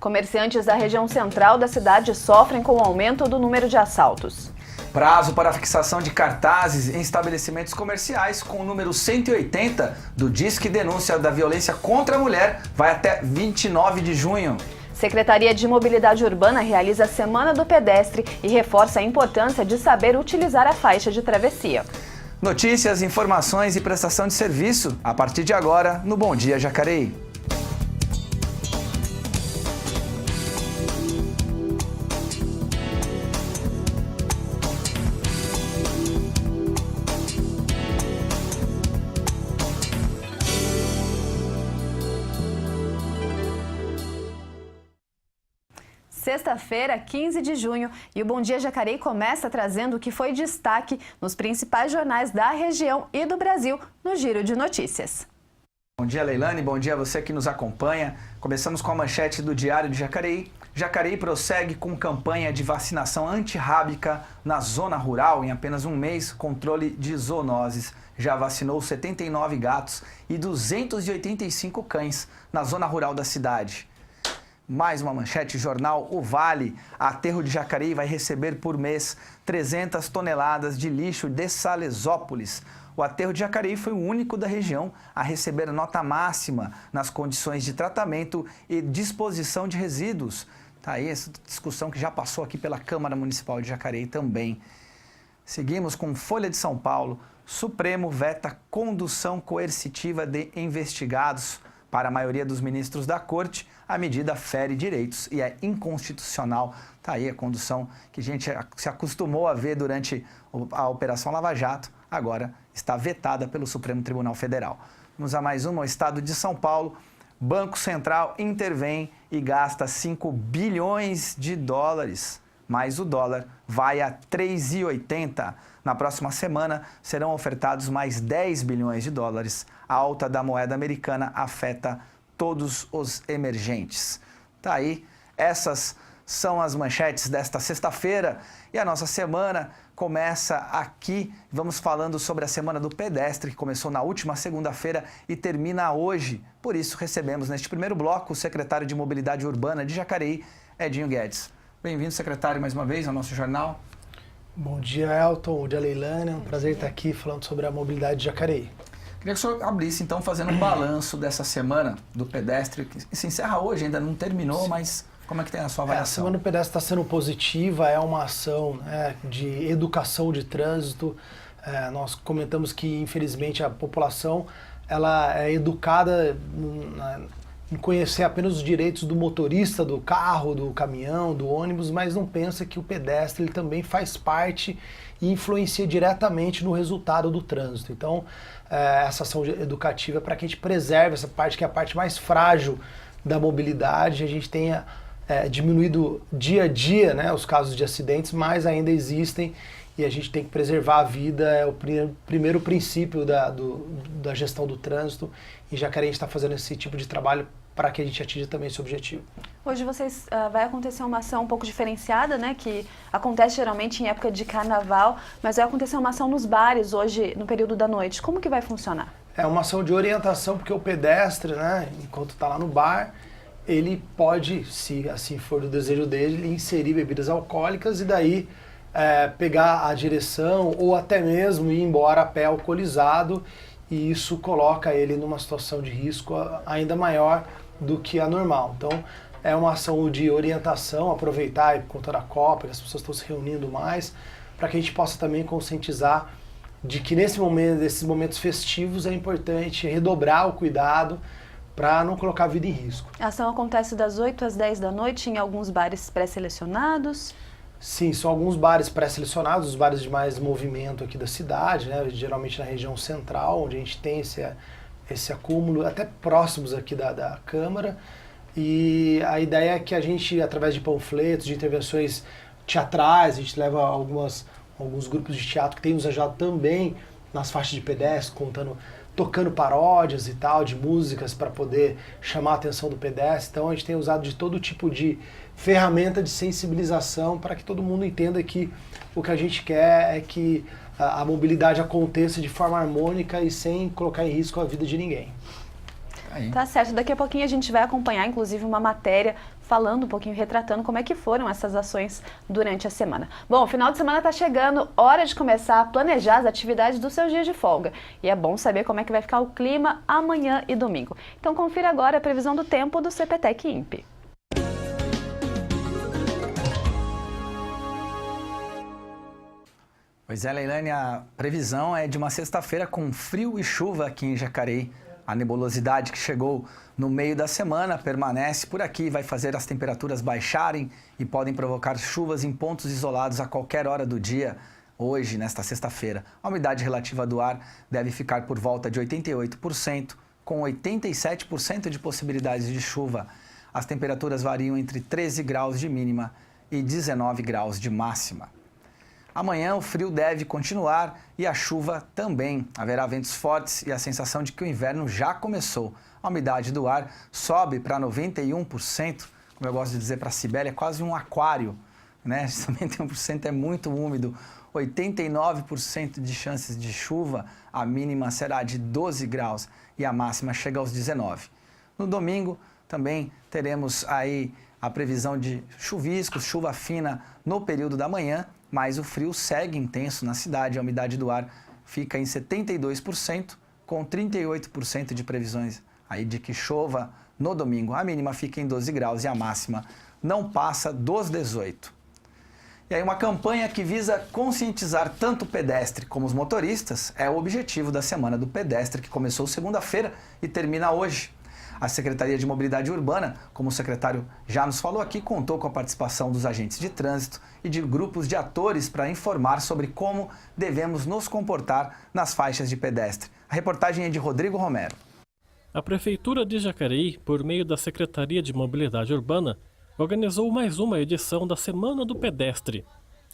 Comerciantes da região central da cidade sofrem com o aumento do número de assaltos. Prazo para a fixação de cartazes em estabelecimentos comerciais com o número 180 do Disque Denúncia da Violência contra a Mulher vai até 29 de junho. Secretaria de Mobilidade Urbana realiza a Semana do Pedestre e reforça a importância de saber utilizar a faixa de travessia. Notícias, informações e prestação de serviço a partir de agora no Bom Dia Jacareí. Sexta-feira, 15 de junho, e o Bom Dia Jacareí começa trazendo o que foi destaque nos principais jornais da região e do Brasil no Giro de Notícias. Bom dia, Leilane, bom dia a você que nos acompanha. Começamos com a manchete do Diário de Jacareí. Jacareí prossegue com campanha de vacinação antirrábica na zona rural. Em apenas um mês, controle de zoonoses. Já vacinou 79 gatos e 285 cães na zona rural da cidade. Mais uma manchete, jornal O Vale. Aterro de Jacareí vai receber por mês 300 toneladas de lixo de Salesópolis. O aterro de Jacareí foi o único da região a receber nota máxima nas condições de tratamento e disposição de resíduos. Tá aí essa discussão que já passou aqui pela Câmara Municipal de Jacareí também. Seguimos com Folha de São Paulo. Supremo veta condução coercitiva de investigados. Para a maioria dos ministros da Corte, a medida fere direitos e é inconstitucional. Está aí a condução que a gente se acostumou a ver durante a Operação Lava Jato, agora está vetada pelo Supremo Tribunal Federal. Vamos a mais uma, o Estado de São Paulo. Banco Central intervém e gasta 5 bilhões de dólares, mas o dólar vai a 3,80. Na próxima semana serão ofertados mais 10 bilhões de dólares. A alta da moeda americana afeta todos os emergentes. Tá aí, essas são as manchetes desta sexta-feira e a nossa semana começa aqui. Vamos falando sobre a Semana do Pedestre, que começou na última segunda-feira e termina hoje. Por isso, recebemos neste primeiro bloco o secretário de Mobilidade Urbana de Jacareí, Edinho Guedes. Bem-vindo, secretário, mais uma vez ao nosso jornal. Bom dia, Elton. Bom dia, Leilane. É um prazer estar aqui falando sobre a mobilidade de Jacareí. Queria que o senhor abrisse, então, fazendo um balanço dessa Semana do Pedestre, que se encerra hoje, ainda não terminou, mas como é que tem a sua avaliação? A Semana do Pedestre está sendo positiva, é uma ação de educação de trânsito. Nós comentamos que, infelizmente, a população ela é educada em conhecer apenas os direitos do motorista, do carro, do caminhão, do ônibus, mas não pensa que o pedestre ele também faz parte e influencia diretamente no resultado do trânsito. Então, essa ação educativa é para que a gente preserve essa parte, que é a parte mais frágil da mobilidade. A gente tenha diminuído dia a dia, né, os casos de acidentes, mas ainda existem e a gente tem que preservar a vida. É o primeiro princípio da gestão do trânsito. Em Jacareí a gente está fazendo esse tipo de trabalho para que a gente atinja também esse objetivo. Hoje vai acontecer uma ação um pouco diferenciada, né, que acontece geralmente em época de carnaval, mas vai acontecer uma ação nos bares hoje, no período da noite. Como que vai funcionar? É uma ação de orientação, porque o pedestre, né, enquanto está lá no bar, ele pode, se assim for do desejo dele, inserir bebidas alcoólicas e daí pegar a direção ou até mesmo ir embora a pé alcoolizado, e isso coloca ele numa situação de risco ainda maior do que a normal. Então, é uma ação de orientação, aproveitar por conta da Copa, que as pessoas estão se reunindo mais, para que a gente possa também conscientizar de que nesses momentos festivos é importante redobrar o cuidado para não colocar a vida em risco. A ação acontece das 8 às 10 da noite em alguns bares pré-selecionados? Sim, são alguns bares pré-selecionados, os bares de mais movimento aqui da cidade, né, geralmente na região central, onde a gente tem esse acúmulo, até próximos aqui da Câmara. E a ideia é que a gente, através de panfletos, de intervenções teatrais, a gente leva alguns grupos de teatro que têm nos ajudado também nas faixas de pedestre, tocando paródias e tal, de músicas para poder chamar a atenção do pedestre. Então a gente tem usado de todo tipo de ferramenta de sensibilização para que todo mundo entenda que o que a gente quer é que a mobilidade aconteça de forma harmônica e sem colocar em risco a vida de ninguém. Aí. Tá certo, daqui a pouquinho a gente vai acompanhar, inclusive, uma matéria falando um pouquinho, retratando como é que foram essas ações durante a semana. Bom, o final de semana está chegando, hora de começar a planejar as atividades do seu dia de folga. E é bom saber como é que vai ficar o clima amanhã e domingo. Então confira agora a previsão do tempo do CPTEC INPE. Pois é, Leilane, a previsão é de uma sexta-feira com frio e chuva aqui em Jacareí. A nebulosidade que chegou no meio da semana permanece por aqui, vai fazer as temperaturas baixarem e podem provocar chuvas em pontos isolados a qualquer hora do dia, hoje, nesta sexta-feira. A umidade relativa do ar deve ficar por volta de 88%, com 87% de possibilidades de chuva. As temperaturas variam entre 13 graus de mínima e 19 graus de máxima. Amanhã o frio deve continuar e a chuva também. Haverá ventos fortes e a sensação de que o inverno já começou. A umidade do ar sobe para 91%, como eu gosto de dizer para a Cibele, é quase um aquário, né? 91% é muito úmido, 89% de chances de chuva, a mínima será de 12 graus e a máxima chega aos 19. No domingo também teremos aí a previsão de chuviscos, chuva fina no período da manhã, mas o frio segue intenso na cidade. A umidade do ar fica em 72%, com 38% de previsões aí de que chova no domingo. A mínima fica em 12 graus e a máxima não passa dos 18. E aí uma campanha que visa conscientizar tanto o pedestre como os motoristas é o objetivo da Semana do Pedestre, que começou segunda-feira e termina hoje. A Secretaria de Mobilidade Urbana, como o secretário já nos falou aqui, contou com a participação dos agentes de trânsito e de grupos de atores para informar sobre como devemos nos comportar nas faixas de pedestre. A reportagem é de Rodrigo Romero. A Prefeitura de Jacareí, por meio da Secretaria de Mobilidade Urbana, organizou mais uma edição da Semana do Pedestre.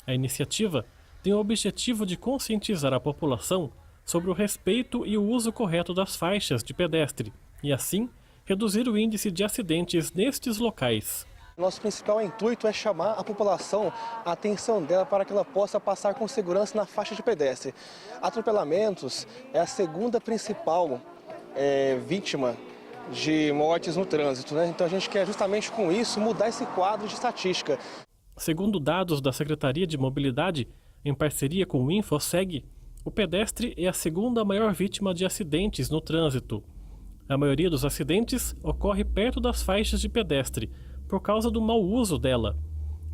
A iniciativa tem o objetivo de conscientizar a população sobre o respeito e o uso correto das faixas de pedestre e, assim, reduzir o índice de acidentes nestes locais. Nosso principal intuito é chamar a população, a atenção dela para que ela possa passar com segurança na faixa de pedestre. Atropelamentos é a segunda principal vítima de mortes no trânsito, né? Então a gente quer justamente com isso mudar esse quadro de estatística. Segundo dados da Secretaria de Mobilidade, em parceria com o InfoSeg, o pedestre é a segunda maior vítima de acidentes no trânsito. A maioria dos acidentes ocorre perto das faixas de pedestre, por causa do mau uso dela.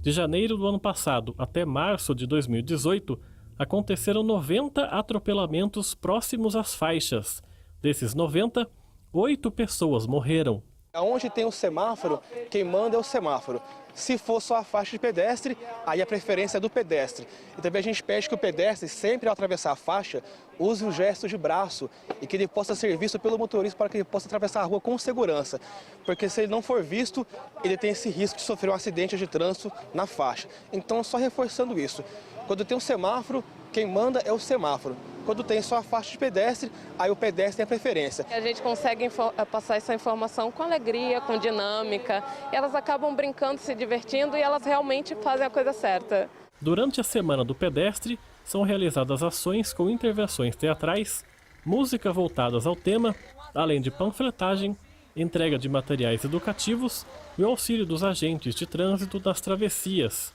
De janeiro do ano passado até março de 2018, aconteceram 90 atropelamentos próximos às faixas. Desses 90, 8 pessoas morreram. Onde tem o semáforo, quem manda é o semáforo. Se for só a faixa de pedestre, aí a preferência é do pedestre. E também a gente pede que o pedestre, sempre ao atravessar a faixa, use o gesto de braço e que ele possa ser visto pelo motorista para que ele possa atravessar a rua com segurança. Porque se ele não for visto, ele tem esse risco de sofrer um acidente de trânsito na faixa. Então, só reforçando isso. Quando tem um semáforo, quem manda é o semáforo. Quando tem só a faixa de pedestre, aí o pedestre tem a preferência. A gente consegue passar essa informação com alegria, com dinâmica. E elas acabam brincando, se divertindo e elas realmente fazem a coisa certa. Durante a Semana do Pedestre, são realizadas ações com intervenções teatrais, música voltadas ao tema, além de panfletagem, entrega de materiais educativos e o auxílio dos agentes de trânsito nas travessias.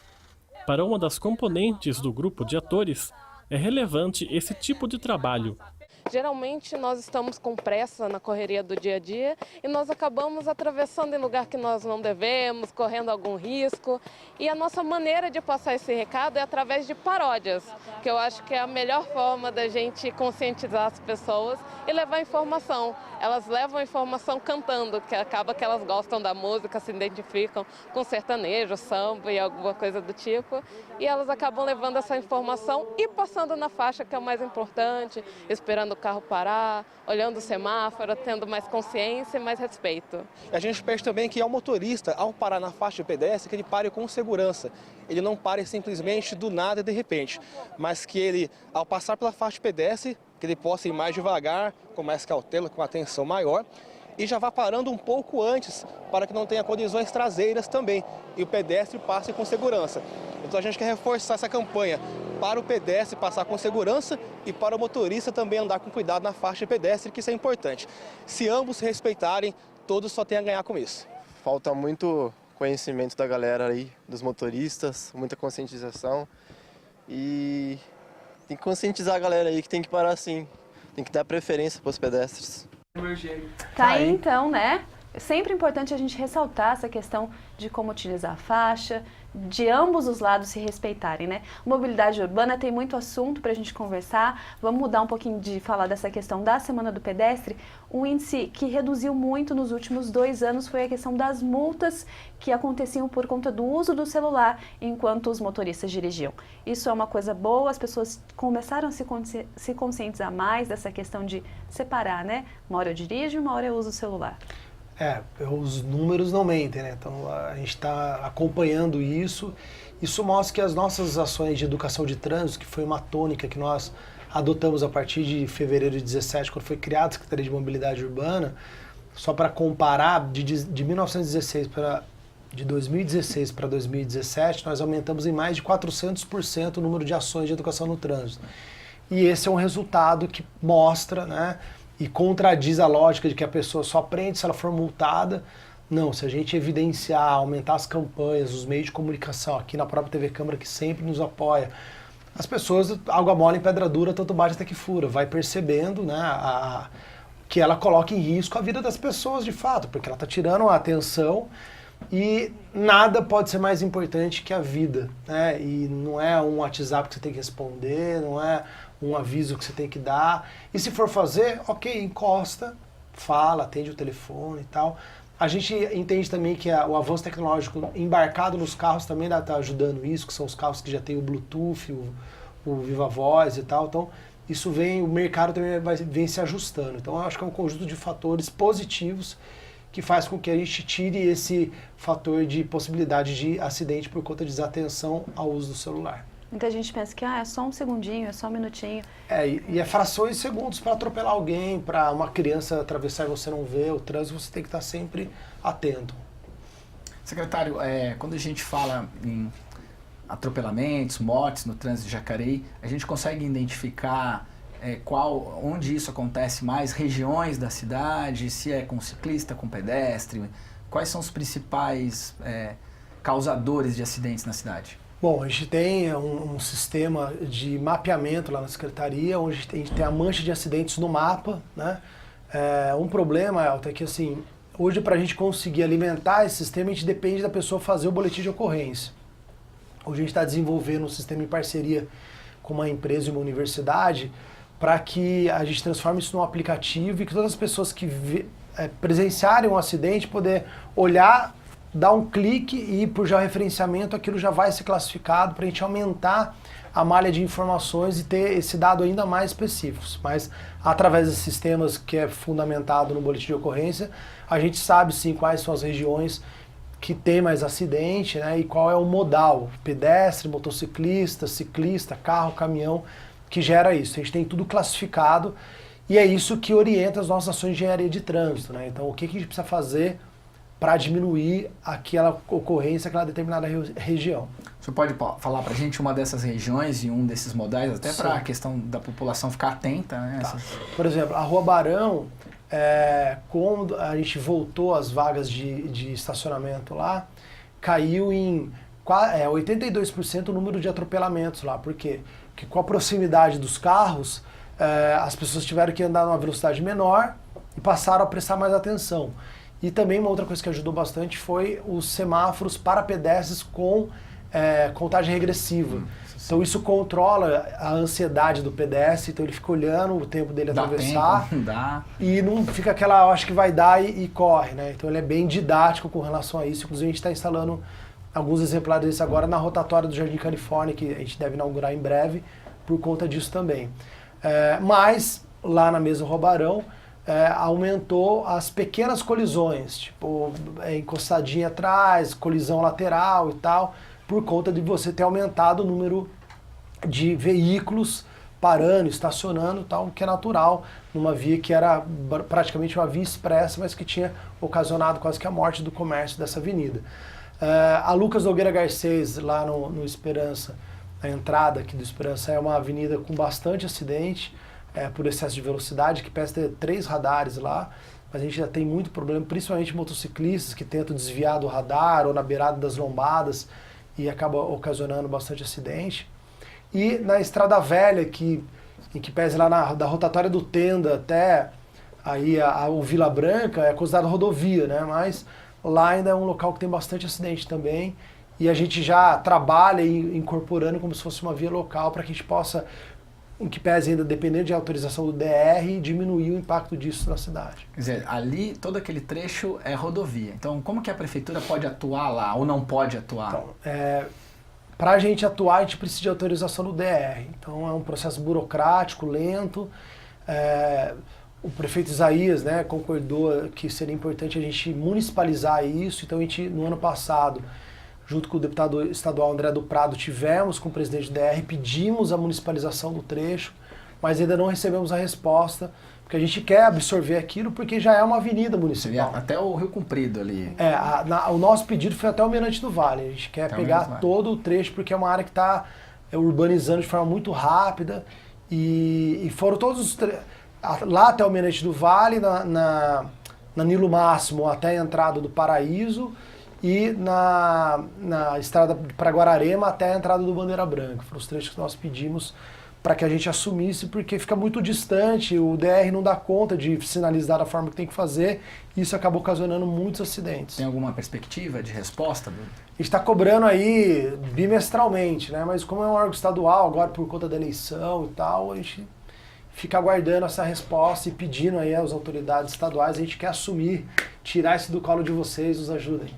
Para uma das componentes do grupo de atores, é relevante esse tipo de trabalho. Geralmente nós estamos com pressa na correria do dia a dia e nós acabamos atravessando em lugar que nós não devemos, correndo algum risco. E a nossa maneira de passar esse recado é através de paródias, que eu acho que é a melhor forma da gente conscientizar as pessoas e levar informação. Elas levam a informação cantando, que acaba que elas gostam da música, se identificam com sertanejo, samba e alguma coisa do tipo. E elas acabam levando essa informação e passando na faixa, que é o mais importante, esperando o carro parar, olhando o semáforo, tendo mais consciência e mais respeito. A gente pede também que ao motorista, ao parar na faixa de pedestre, que ele pare com segurança. Ele não pare simplesmente do nada e de repente, mas que ele, ao passar pela faixa de pedestre, que ele possa ir mais devagar, com mais cautela, com atenção maior, e já vá parando um pouco antes para que não tenha colisões traseiras também e o pedestre passe com segurança. Então a gente quer reforçar essa campanha para o pedestre passar com segurança e para o motorista também andar com cuidado na faixa de pedestre, que isso é importante. Se ambos se respeitarem, todos só têm a ganhar com isso. Falta muito conhecimento da galera aí, dos motoristas, muita conscientização e tem que conscientizar a galera aí que tem que parar sim, tem que dar preferência para os pedestres. Tá aí então, né? É sempre importante a gente ressaltar essa questão de como utilizar a faixa, de ambos os lados se respeitarem, né? Mobilidade urbana tem muito assunto para a gente conversar. Vamos mudar um pouquinho de falar dessa questão da Semana do Pedestre. Um índice que reduziu muito nos últimos 2 anos foi a questão das multas que aconteciam por conta do uso do celular enquanto os motoristas dirigiam. Isso é uma coisa boa, as pessoas começaram a se conscientizar mais dessa questão de separar, né? Uma hora eu dirijo, uma hora eu uso o celular. Os números não mentem, né? Então a gente está acompanhando isso. Isso mostra que as nossas ações de educação de trânsito, que foi uma tônica que nós adotamos a partir de fevereiro de 2017, quando foi criada a Secretaria de Mobilidade Urbana, só para comparar, de 1916 de 2016 para 2017, nós aumentamos em mais de 400% o número de ações de educação no trânsito. E esse é um resultado que mostra, né? E contradiz a lógica de que a pessoa só aprende se ela for multada. Não, se a gente evidenciar, aumentar as campanhas, os meios de comunicação, aqui na própria TV Câmara, que sempre nos apoia, as pessoas, água mole em pedra dura, tanto bate até que fura, vai percebendo, né, que ela coloca em risco a vida das pessoas de fato, porque ela está tirando a atenção e nada pode ser mais importante que a vida, né? E não é um WhatsApp que você tem que responder, não é um aviso que você tem que dar. E se for fazer, ok, encosta, fala, atende o telefone e tal. A gente entende também que o avanço tecnológico embarcado nos carros também está ajudando isso, que são os carros que já tem o Bluetooth, o Viva Voz e tal. Então, isso vem, o mercado também vem se ajustando. Então, eu acho que é um conjunto de fatores positivos que faz com que a gente tire esse fator de possibilidade de acidente por conta de desatenção ao uso do celular. Muita gente pensa que é só um segundinho, é só um minutinho. E é frações de segundos para atropelar alguém, para uma criança atravessar e você não vê, o trânsito você tem que estar sempre atento. Secretário, quando a gente fala em atropelamentos, mortes no trânsito de Jacareí, a gente consegue identificar onde isso acontece mais, regiões da cidade, se é com ciclista, com pedestre, quais são os principais causadores de acidentes na cidade? Bom, a gente tem um sistema de mapeamento lá na Secretaria, onde a gente tem a mancha de acidentes no mapa, né? Um problema, Elton, é que assim, hoje para a gente conseguir alimentar esse sistema, a gente depende da pessoa fazer o boletim de ocorrência. Hoje a gente está desenvolvendo um sistema em parceria com uma empresa e uma universidade para que a gente transforme isso num aplicativo e que todas as pessoas que presenciarem um acidente poder olhar, dar um clique e por georreferenciamento aquilo já vai ser classificado para a gente aumentar a malha de informações e ter esse dado ainda mais específicos. Mas através desses sistemas que é fundamentado no boletim de ocorrência, a gente sabe sim quais são as regiões que tem mais acidente, né, e qual é o modal, pedestre, motociclista, ciclista, carro, caminhão, que gera isso. A gente tem tudo classificado e é isso que orienta as nossas ações de engenharia de trânsito, né? Então o que a gente precisa fazer para diminuir aquela ocorrência, aquela determinada região. O senhor pode falar para a gente uma dessas regiões e um desses modais, até para a questão da população ficar atenta, né? Tá. Por exemplo, a Rua Barão, quando a gente voltou às vagas de estacionamento lá, caiu em 82% o número de atropelamentos lá. Por quê? Porque com a proximidade dos carros, as pessoas tiveram que andar numa velocidade menor e passaram a prestar mais atenção. E também uma outra coisa que ajudou bastante foi os semáforos para pedestres com contagem regressiva. Então isso controla a ansiedade do pedestre, então ele fica olhando o tempo dele atravessar. Tempo, não dá. E não fica aquela, eu acho que vai dar e corre, né? Então ele é bem didático com relação a isso. Inclusive a gente está instalando alguns exemplares desse agora na rotatória do Jardim Califórnia, que a gente deve inaugurar em breve, por conta disso também. Mas lá na mesma Rua Barão, aumentou as pequenas colisões, tipo encostadinha atrás, colisão lateral e tal, por conta de você ter aumentado o número de veículos parando, estacionando, tal, que é natural numa via que era praticamente uma via expressa, mas que tinha ocasionado quase que a morte do comércio dessa avenida. A Lucas Nogueira Garcês, lá no Esperança, a entrada aqui do Esperança é uma avenida com bastante acidente por excesso de velocidade, que parece ter 3 radares lá, mas a gente já tem muito problema, principalmente motociclistas que tentam desviar do radar ou na beirada das lombadas e acaba ocasionando bastante acidente. E na Estrada Velha, em que pese lá da rotatória do Tenda até aí o Vila Branca, é considerado rodovia, né? Mas lá ainda é um local que tem bastante acidente também, e a gente já trabalha incorporando como se fosse uma via local para que a gente possa, em que pese ainda dependendo de autorização do DR, diminuir o impacto disso na cidade. Quer dizer, ali todo aquele trecho é rodovia. Então, como que a prefeitura pode atuar lá ou não pode atuar? Então, para a gente atuar, a gente precisa de autorização do DR. Então, é um processo burocrático, lento. O prefeito Isaías, né, concordou que seria importante a gente municipalizar isso. Então, a gente, no ano passado, junto com o deputado estadual André do Prado, tivemos com o presidente do DR, pedimos a municipalização do trecho, mas ainda não recebemos a resposta, porque a gente quer absorver aquilo, porque já é uma avenida municipal. Até o Rio Comprido ali. O nosso pedido foi até o Almirante do Vale. A gente quer pegar todo o trecho, porque é uma área que está urbanizando de forma muito rápida, e foram todos os lá até o Almirante do Vale, na Nilo Máximo até a entrada do Paraíso, e na estrada para Guararema até a entrada do Bandeira Branca. Foram os trechos que nós pedimos para que a gente assumisse, porque fica muito distante, o DR não dá conta de sinalizar da forma que tem que fazer, e isso acabou ocasionando muitos acidentes. Tem alguma perspectiva de resposta? A gente está cobrando aí bimestralmente, né? Mas como é um órgão estadual, agora por conta da eleição e tal, a gente fica aguardando essa resposta e pedindo aí às autoridades estaduais, a gente quer assumir, tirar isso do colo de vocês, nos ajudem.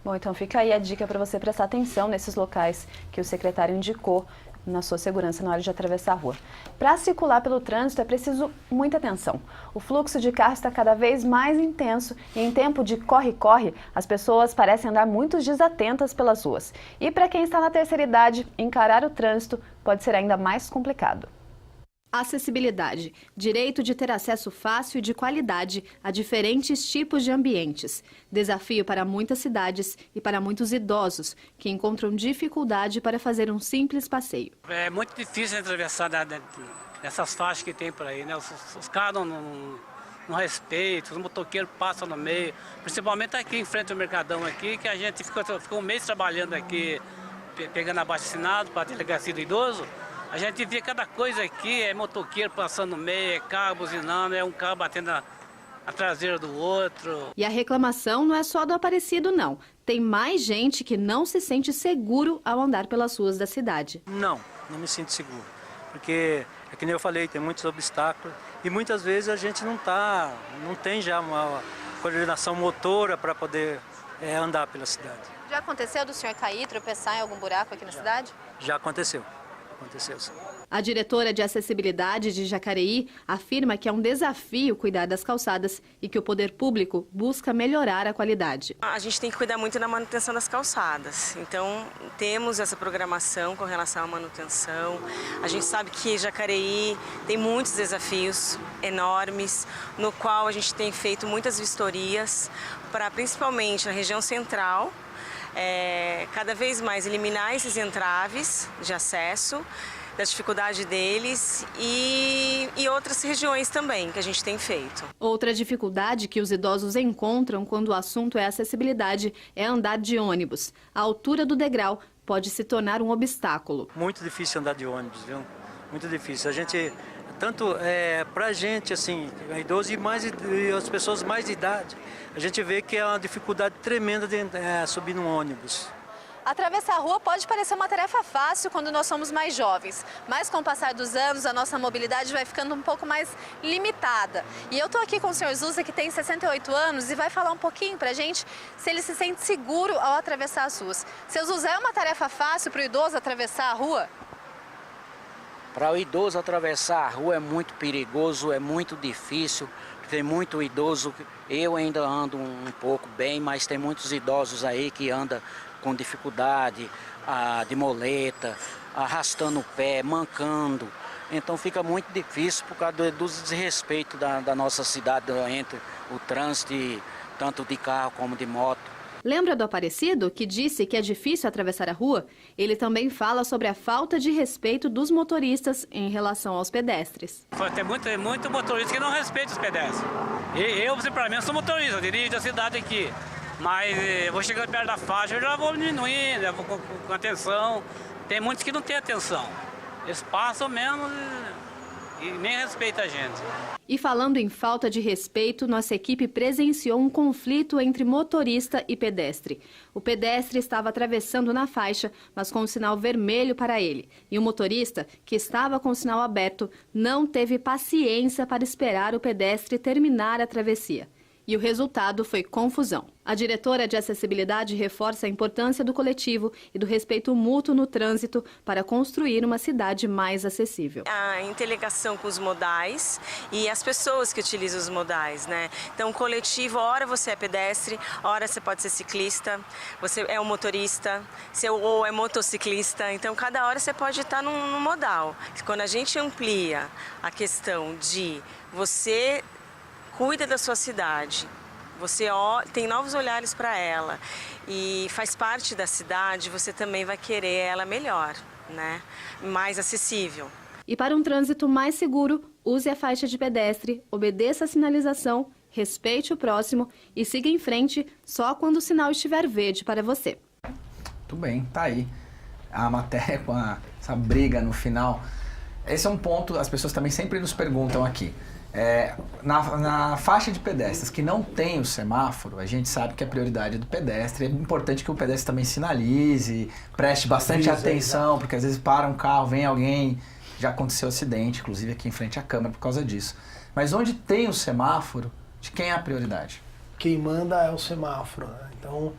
Bom, então fica aí a dica para você prestar atenção nesses locais que o secretário indicou na sua segurança na hora de atravessar a rua. Para circular pelo trânsito é preciso muita atenção. O fluxo de carros está cada vez mais intenso e em tempo de corre-corre, as pessoas parecem andar muito desatentas pelas ruas. E para quem está na terceira idade, encarar o trânsito pode ser ainda mais complicado. Acessibilidade, direito de ter acesso fácil e de qualidade a diferentes tipos de ambientes. Desafio para muitas cidades e para muitos idosos que encontram dificuldade para fazer um simples passeio. É muito difícil atravessar dessas faixas que tem por aí, né? Os carros não respeitam, os motoqueiros passam no meio, principalmente aqui em frente ao Mercadão aqui, que a gente ficou um mês trabalhando aqui, pegando abaixo-assinado para a delegacia do idoso. A gente vê cada coisa aqui, é motoqueiro passando no meio, é carro buzinando, é um carro batendo a traseira do outro. E a reclamação não é só do Aparecido, não. Tem mais gente que não se sente seguro ao andar pelas ruas da cidade. Não me sinto seguro. Porque, é que nem eu falei, tem muitos obstáculos e muitas vezes a gente não tem já uma coordenação motora para poder andar pela cidade. Já aconteceu do senhor cair, tropeçar em algum buraco aqui na cidade? Já aconteceu. Sim. A diretora de acessibilidade de Jacareí afirma que é um desafio cuidar das calçadas e que o poder público busca melhorar a qualidade. A gente tem que cuidar muito da manutenção das calçadas, então temos essa programação com relação à manutenção. A gente sabe que Jacareí tem muitos desafios enormes, no qual a gente tem feito muitas vistorias para, principalmente na região central, cada vez mais eliminar esses entraves de acesso, da dificuldade deles e outras regiões também que a gente tem feito. Outra dificuldade que os idosos encontram quando o assunto é acessibilidade é andar de ônibus. A altura do degrau pode se tornar um obstáculo. Muito difícil andar de ônibus, viu? Muito difícil. A gente, tanto pra gente, assim, idoso e as pessoas mais de idade, a gente vê que é uma dificuldade tremenda de subir num ônibus. Atravessar a rua pode parecer uma tarefa fácil quando nós somos mais jovens, mas com o passar dos anos a nossa mobilidade vai ficando um pouco mais limitada. E eu estou aqui com o senhor Zusa, que tem 68 anos, e vai falar um pouquinho pra gente se ele se sente seguro ao atravessar as ruas. Seu Zusa, é uma tarefa fácil para o idoso atravessar a rua? Para o idoso atravessar a rua é muito perigoso, é muito difícil. Tem muito idoso, eu ainda ando um pouco bem, mas tem muitos idosos aí que andam com dificuldade, de moleta, arrastando o pé, mancando. então fica muito difícil por causa do desrespeito da nossa cidade entre o trânsito, tanto de carro como de moto. Lembra do Aparecido, que disse que é difícil atravessar a rua? Ele também fala sobre a falta de respeito dos motoristas em relação aos pedestres. Tem muito motorista que não respeita os pedestres. Eu, principalmente, sou motorista, eu dirijo a cidade aqui. Mas eu vou chegando perto da faixa, eu já vou diminuindo, já vou com atenção. Tem muitos que não têm atenção. Eles passam mesmo e nem respeitam a gente. E falando em falta de respeito, nossa equipe presenciou um conflito entre motorista e pedestre. O pedestre estava atravessando na faixa, mas com o sinal vermelho para ele. E o motorista, que estava com o sinal aberto, não teve paciência para esperar o pedestre terminar a travessia. E o resultado foi confusão. A diretora de acessibilidade reforça a importância do coletivo e do respeito mútuo no trânsito para construir uma cidade mais acessível. A interligação com os modais e as pessoas que utilizam os modais, né? Então, o coletivo, ora você é pedestre, ora você pode ser ciclista, você é um motorista, ou é motociclista. Então, cada hora você pode estar num modal. Quando a gente amplia a questão de você cuida da sua cidade, você tem novos olhares para ela e faz parte da cidade, você também vai querer ela melhor, né? Mais acessível. E para um trânsito mais seguro, use a faixa de pedestre, obedeça a sinalização, respeite o próximo e siga em frente só quando o sinal estiver verde para você. Muito bem, tá aí a matéria com essa briga no final. Esse é um ponto, as pessoas também sempre nos perguntam aqui. Na faixa de pedestres que não tem o semáforo, a gente sabe que a prioridade é do pedestre. É importante que o pedestre também sinalize, preste bastante atenção, porque às vezes para um carro, vem alguém, já aconteceu acidente, inclusive aqui em frente à Câmara por causa disso. Mas onde tem o semáforo, de quem é a prioridade? Quem manda é o semáforo, né? Então,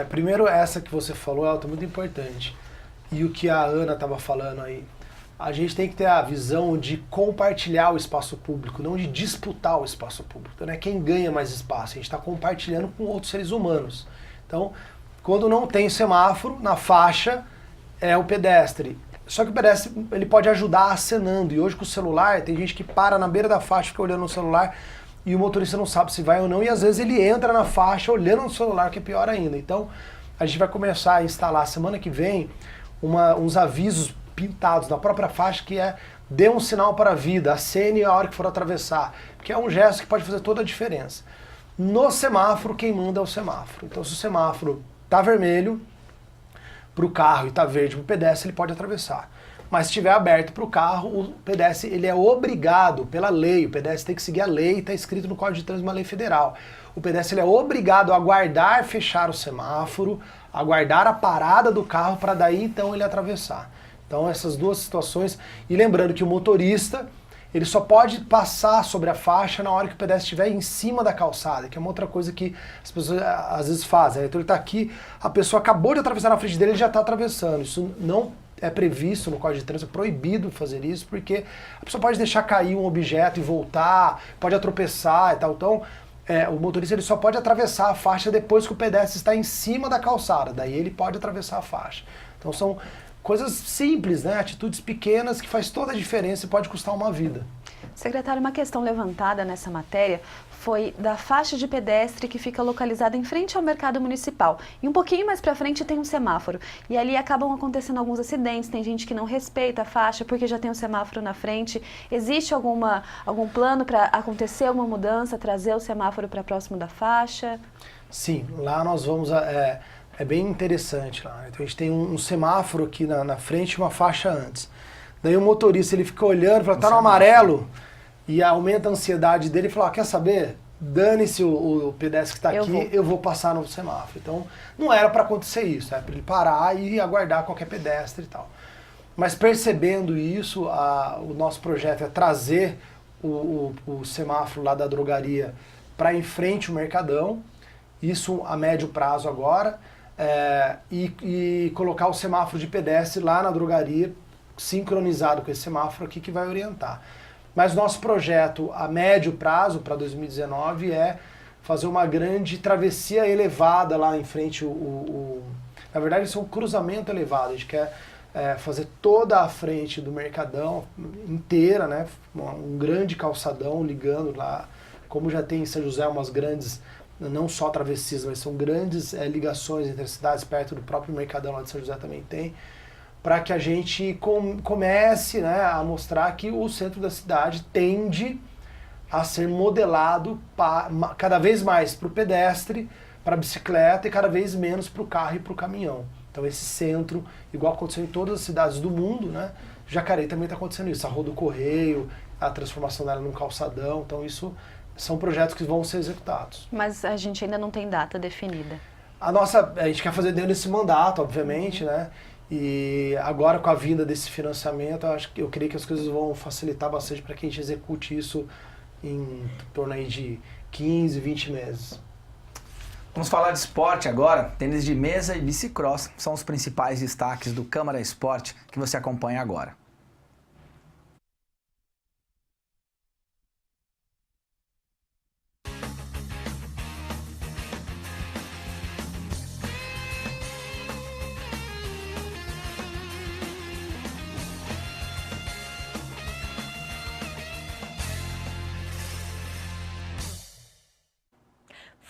primeiro essa que você falou, ela é muito importante. E o que a Ana estava falando aí, a gente tem que ter a visão de compartilhar o espaço público, não de disputar o espaço público. Então, não é quem ganha mais espaço, a gente está compartilhando com outros seres humanos. Então, quando não tem semáforo, na faixa é o pedestre. Só que o pedestre ele pode ajudar acenando, e hoje com o celular, tem gente que para na beira da faixa, fica olhando no celular, e o motorista não sabe se vai ou não, e às vezes ele entra na faixa olhando no celular, que é pior ainda. Então, a gente vai começar a instalar semana que vem uns avisos pintados na própria faixa, que dê um sinal para a vida, acene a hora que for atravessar, porque é um gesto que pode fazer toda a diferença. No semáforo, quem manda é o semáforo. Então, se o semáforo está vermelho para o carro e está verde para o pedestre, ele pode atravessar. Mas se estiver aberto para o carro, o pedestre ele é obrigado pela lei, o pedestre tem que seguir a lei, está escrito no Código de Trânsito, uma lei federal. O pedestre ele é obrigado a aguardar fechar o semáforo, aguardar a parada do carro para daí então ele atravessar. Então essas duas situações, e lembrando que o motorista, ele só pode passar sobre a faixa na hora que o pedestre estiver em cima da calçada, que é uma outra coisa que as pessoas às vezes fazem. Então ele está aqui, a pessoa acabou de atravessar na frente dele, ele já está atravessando. Isso não é previsto no Código de Trânsito, é proibido fazer isso, porque a pessoa pode deixar cair um objeto e voltar, pode tropeçar e tal. Então o motorista ele só pode atravessar a faixa depois que o pedestre está em cima da calçada, daí ele pode atravessar a faixa. Então são coisas simples, né? Atitudes pequenas que faz toda a diferença e pode custar uma vida. Secretário, uma questão levantada nessa matéria foi da faixa de pedestre que fica localizada em frente ao mercado municipal. E um pouquinho mais para frente tem um semáforo. E ali acabam acontecendo alguns acidentes, tem gente que não respeita a faixa porque já tem um semáforo na frente. Existe algum plano para acontecer uma mudança, trazer o semáforo para próximo da faixa? Sim, lá nós vamos... É bem interessante lá. Então a gente tem um semáforo aqui na frente e uma faixa antes. Daí o motorista ele fica olhando, fala, tá no amarelo, e aumenta a ansiedade dele e fala, quer saber? Dane-se o pedestre que está aqui, eu vou passar no semáforo. Então não era para acontecer isso, era para ele parar e aguardar qualquer pedestre e tal. Mas percebendo isso, o nosso projeto é trazer o semáforo lá da drogaria para em frente ao Mercadão, isso a médio prazo agora. E colocar o semáforo de pedestre lá na drogaria, sincronizado com esse semáforo aqui que vai orientar. Mas nosso projeto a médio prazo, para 2019, é fazer uma grande travessia elevada lá em frente, na verdade isso é um cruzamento elevado, a gente quer fazer toda a frente do Mercadão inteira, né? Um grande calçadão ligando lá, como já tem em São José umas grandes, não só travessias, mas são grandes ligações entre as cidades, perto do próprio Mercadão lá de São José também tem, para que a gente comece, né, a mostrar que o centro da cidade tende a ser modelado cada vez mais para o pedestre, para a bicicleta e cada vez menos para o carro e para o caminhão. Então esse centro, igual aconteceu em todas as cidades do mundo, né? Jacareí também está acontecendo isso, a Rua do Correio, a transformação dela num calçadão, então isso são projetos que vão ser executados. Mas a gente ainda não tem data definida. A gente quer fazer dentro desse mandato, obviamente, né? E agora com a vinda desse financiamento, eu creio que as coisas vão facilitar bastante para que a gente execute isso em torno aí de 15, 20 meses. Vamos falar de esporte agora. Tênis de mesa e bicicross são os principais destaques do Câmara Esporte que você acompanha agora.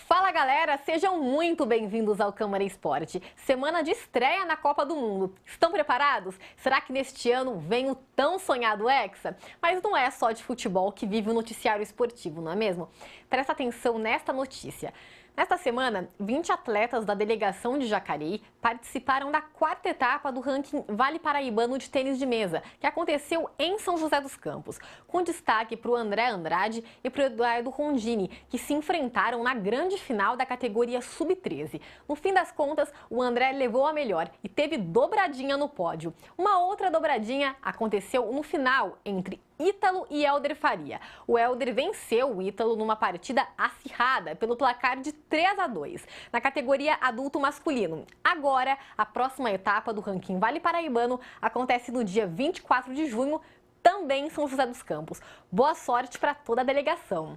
Fala galera, sejam muito bem-vindos ao Câmara Esporte. Semana de estreia na Copa do Mundo. Estão preparados? Será que neste ano vem o tão sonhado Hexa? Mas não é só de futebol que vive o noticiário esportivo, não é mesmo? Presta atenção nesta notícia. Nesta semana, 20 atletas da delegação de Jacareí participaram da 4ª etapa do ranking Vale Paraibano de Tênis de Mesa, que aconteceu em São José dos Campos, com destaque para o André Andrade e para o Eduardo Rondini, que se enfrentaram na grande final da categoria Sub-13. No fim das contas, o André levou a melhor e teve dobradinha no pódio. Uma outra dobradinha aconteceu no final entre Ítalo e Helder Faria. O Helder venceu o Ítalo numa partida acirrada pelo placar de 3-2 na categoria adulto masculino. Agora, a próxima etapa do ranking Vale Paraibano acontece no dia 24 de junho, também em São José dos Campos. Boa sorte para toda a delegação.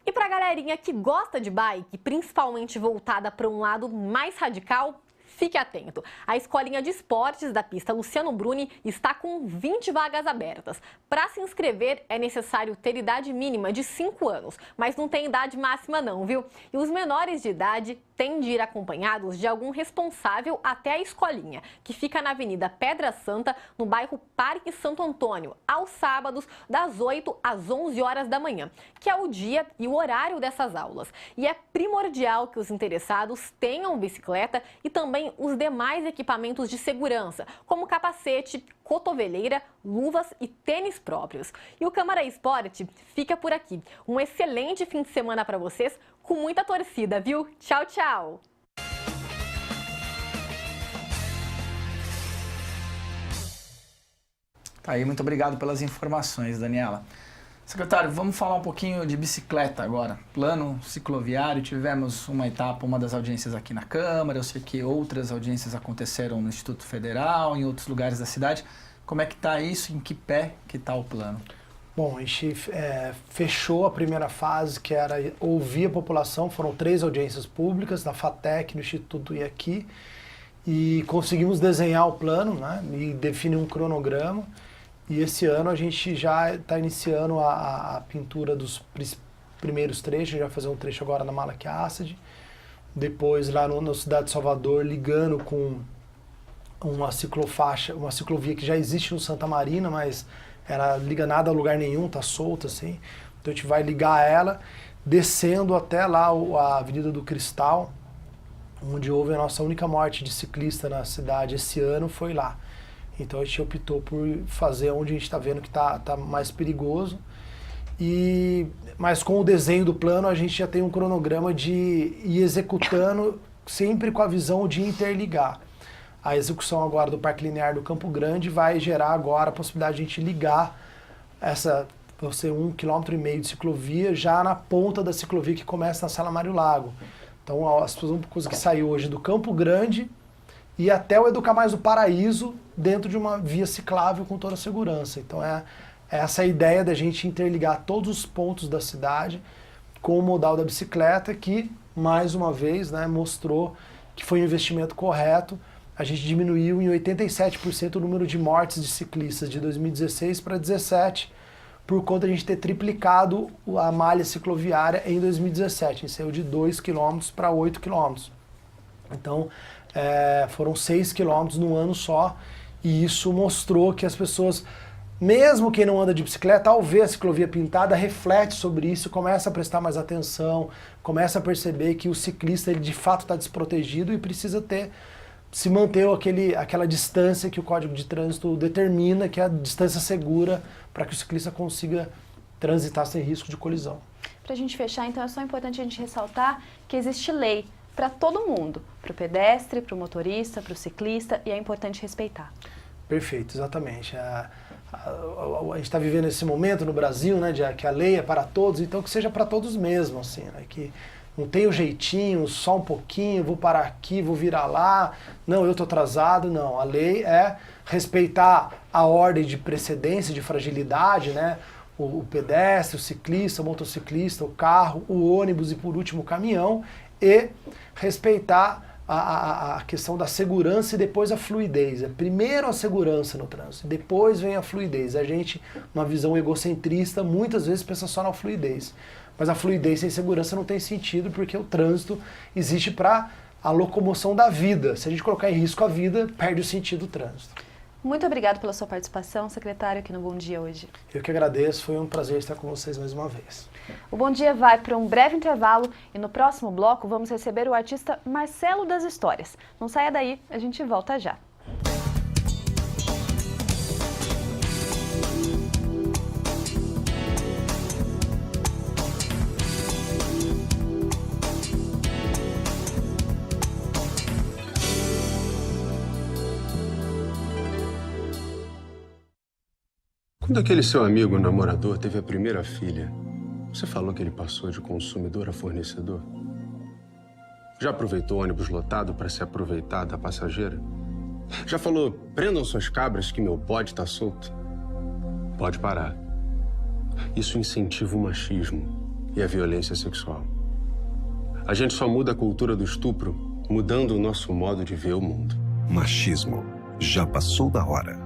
E para a galerinha que gosta de bike, principalmente voltada para um lado mais radical, fique atento. A Escolinha de Esportes da pista Luciano Bruni está com 20 vagas abertas. Para se inscrever é necessário ter idade mínima de 5 anos, mas não tem idade máxima não, viu? E os menores de idade têm de ir acompanhados de algum responsável até a escolinha, que fica na Avenida Pedra Santa, no bairro Parque Santo Antônio, aos sábados, das 8 às 11 horas da manhã, que é o dia e o horário dessas aulas. E é primordial que os interessados tenham bicicleta e também os demais equipamentos de segurança, como capacete, cotoveleira, luvas e tênis próprios. E o Câmara Esporte fica por aqui. Um excelente fim de semana para vocês, com muita torcida, viu? Tchau, tchau! Tá aí, muito obrigado pelas informações, Daniela. Secretário, vamos falar um pouquinho de bicicleta agora. Plano cicloviário, tivemos uma etapa, uma das audiências aqui na Câmara, eu sei que outras audiências aconteceram no Instituto Federal, em outros lugares da cidade. Como é que está isso? Em que pé que está o plano? Bom, a gente fechou a primeira fase, que era ouvir a população. Foram 3 audiências públicas, na FATEC, no Instituto e aqui. E conseguimos desenhar o plano, né, e definir um cronograma. E esse ano a gente já está iniciando a pintura dos primeiros trechos. A gente vai fazer um trecho agora na Malaquiácide. Depois lá na cidade de Salvador, ligando com uma ciclofaixa, uma ciclovia que já existe no Santa Marina, mas ela liga nada a lugar nenhum, tá solta assim. Então a gente vai ligar ela, descendo até lá a Avenida do Cristal, onde houve a nossa única morte de ciclista na cidade esse ano, foi lá. Então a gente optou por fazer onde a gente está vendo que tá mais perigoso. Mas com o desenho do plano a gente já tem um cronograma de ir executando sempre com a visão de interligar. A execução agora do Parque Linear do Campo Grande vai gerar agora a possibilidade de a gente ligar essa, vai ser 1,5 km de ciclovia já na ponta da ciclovia que começa na Sala Mário Lago. Então as pessoas vão conseguir sair hoje do Campo Grande e até o Educar Mais do Paraíso dentro de uma via ciclável com toda a segurança. Então é essa a ideia da gente interligar todos os pontos da cidade com o modal da bicicleta que, mais uma vez, né, mostrou que foi um investimento correto a gente diminuiu em 87% o número de mortes de ciclistas de 2016 para 2017, por conta de a gente ter triplicado a malha cicloviária em 2017. A gente saiu de 2 km para 8 km. Então, foram 6 km num ano só, e isso mostrou que as pessoas, mesmo quem não anda de bicicleta, ao ver a ciclovia pintada, reflete sobre isso, começa a prestar mais atenção, começa a perceber que o ciclista ele de fato está desprotegido e precisa se manter aquela distância que o Código de Trânsito determina, que é a distância segura para que o ciclista consiga transitar sem risco de colisão. Para a gente fechar, então, é só importante a gente ressaltar que existe lei para todo mundo, para o pedestre, para o motorista, para o ciclista, e é importante respeitar. Perfeito, exatamente. A gente está vivendo esse momento no Brasil, né, que a lei é para todos, então que seja para todos mesmo, assim, né, que não tem o jeitinho, só um pouquinho, vou parar aqui, vou virar lá, não, eu estou atrasado, não. A lei é respeitar a ordem de precedência, de fragilidade, né, o pedestre, o ciclista, o motociclista, o carro, o ônibus e, por último, o caminhão, e respeitar a questão da segurança e depois a fluidez. Primeiro a segurança no trânsito, depois vem a fluidez. A gente, uma visão egocentrista, muitas vezes pensa só na fluidez. Mas a fluidez sem segurança não tem sentido, porque o trânsito existe para a locomoção da vida. Se a gente colocar em risco a vida, perde o sentido do trânsito. Muito obrigado pela sua participação, secretário, aqui no Bom Dia hoje. Eu que agradeço, foi um prazer estar com vocês mais uma vez. O Bom Dia vai para um breve intervalo e no próximo bloco vamos receber o artista Marcelo das Histórias. Não saia daí, a gente volta já. Quando aquele seu amigo namorador teve a primeira filha, você falou que ele passou de consumidor a fornecedor? Já aproveitou ônibus lotado para se aproveitar da passageira? Já falou, prendam suas cabras que meu bode tá solto? Pode parar. Isso incentiva o machismo e a violência sexual. A gente só muda a cultura do estupro mudando o nosso modo de ver o mundo. Machismo. Já passou da hora.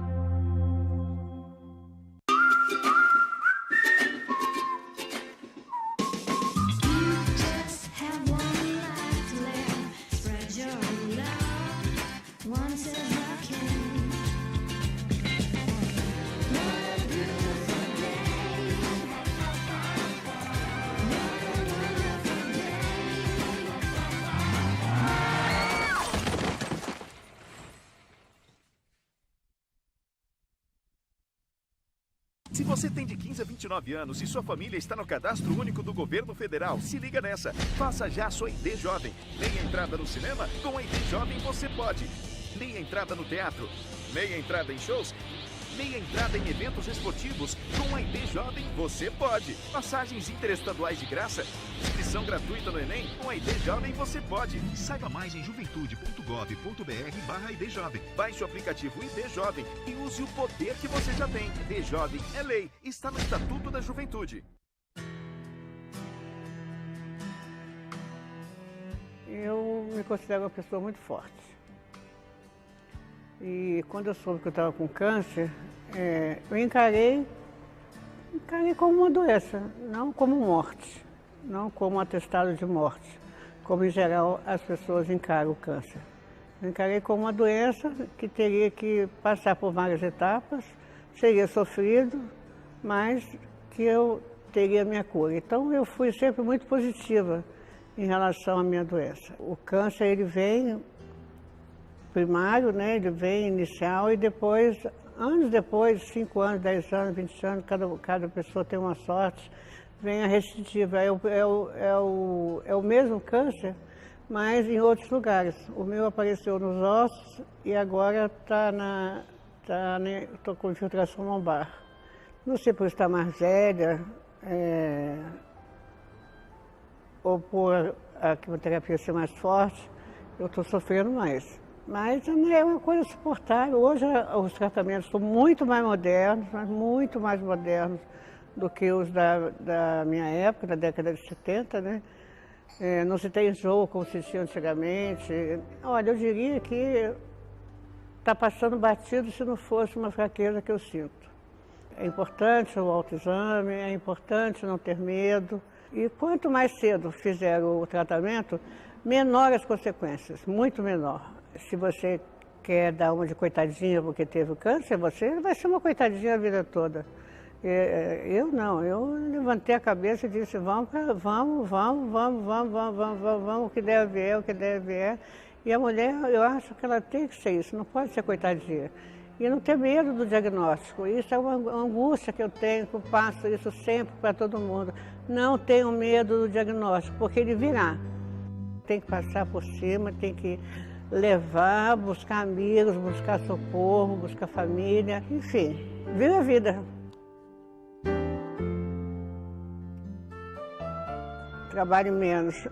Se você tem de 15 a 29 anos e sua família está no Cadastro Único do Governo Federal, se liga nessa. Faça já a sua ID Jovem. Meia entrada no cinema? Com a ID Jovem você pode. Meia entrada no teatro? Meia entrada em shows? Meia entrada em eventos esportivos? Com a ID Jovem você pode. Passagens interestaduais de graça? Inscrição gratuita no Enem? Com a ID Jovem você pode. Saiba mais em juventude.gov.br/ID Jovem. Baixe o aplicativo ID Jovem e use o poder que você já tem. ID Jovem é lei. Está no Estatuto da Juventude. Eu me considero uma pessoa muito forte. E quando eu soube que eu estava com câncer, eu encarei como uma doença, não como morte, não como um atestado de morte, como em geral as pessoas encaram o câncer. Eu encarei como uma doença que teria que passar por várias etapas, seria sofrido, mas que eu teria minha cura. Então eu fui sempre muito positiva em relação à minha doença. O câncer ele vem primário, né? Ele vem inicial e depois, anos depois, 5 anos, 10 anos, 20 anos, cada pessoa tem uma sorte, vem a recidiva. É o mesmo câncer, mas em outros lugares. O meu apareceu nos ossos e agora estou com infiltração lombar. Não sei por estar mais velha, ou por a quimioterapia ser mais forte, eu estou sofrendo mais. Mas é uma coisa suportável. Hoje os tratamentos são muito mais modernos, mas muito mais modernos do que os da minha época, da década de 70, né? Não se tem enjoo como se tinha antigamente. Olha, eu diria que está passando batido se não fosse uma fraqueza que eu sinto. É importante o autoexame, é importante não ter medo. E quanto mais cedo fizer o tratamento, menor as consequências, muito menor. Se você quer dar uma de coitadinha porque teve o câncer, você vai ser uma coitadinha a vida toda. Eu não, eu levantei a cabeça e disse, vamos, o que deve é. E a mulher, eu acho que ela tem que ser isso, não pode ser coitadinha. E não ter medo do diagnóstico. Isso é uma angústia que eu tenho, que eu passo isso sempre para todo mundo. Não tenham medo do diagnóstico, porque ele virá. Tem que passar por cima, tem que levar, buscar amigos, buscar socorro, buscar família, enfim, viva a vida. Trabalhe menos.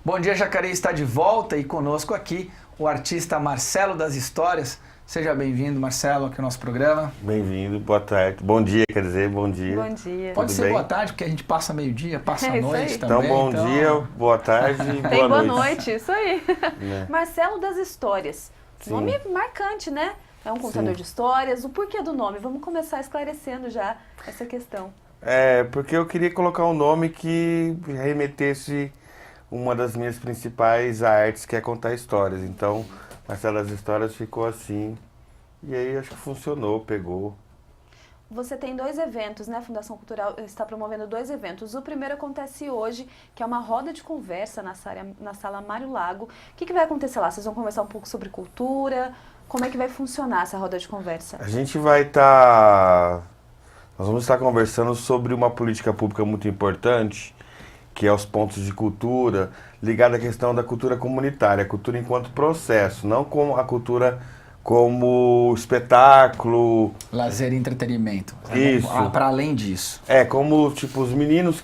Bom dia, Jacareí está de volta e conosco aqui o artista Marcelo das Histórias. Seja bem-vindo, Marcelo, aqui ao nosso programa. Bem-vindo, boa tarde. Bom dia, quer dizer, bom dia. Bom dia. Pode Tudo ser bem? Boa tarde, porque a gente passa meio-dia, passa a noite também. Então, bom dia, boa tarde e Tem boa noite, isso aí. Né? Marcelo das Histórias. Sim. Nome marcante, né? É um contador Sim. de histórias. O porquê do nome? Vamos começar esclarecendo já essa questão. Porque eu queria colocar um nome que remetesse uma das minhas principais artes, que é contar histórias. Então, Marcelo das Histórias ficou assim. E aí acho que funcionou, pegou. Você tem 2 eventos, né? A Fundação Cultural está promovendo 2 eventos. O primeiro acontece hoje, que é uma roda de conversa na sala Mário Lago. O que vai acontecer lá? Vocês vão conversar um pouco sobre cultura? Como é que vai funcionar essa roda de conversa? A gente nós vamos estar conversando sobre uma política pública muito importante, que é os pontos de cultura, ligada à questão da cultura comunitária, a cultura enquanto processo, não como a cultura como espetáculo. Lazer e entretenimento. Isso. Para além disso. Como tipo os meninos,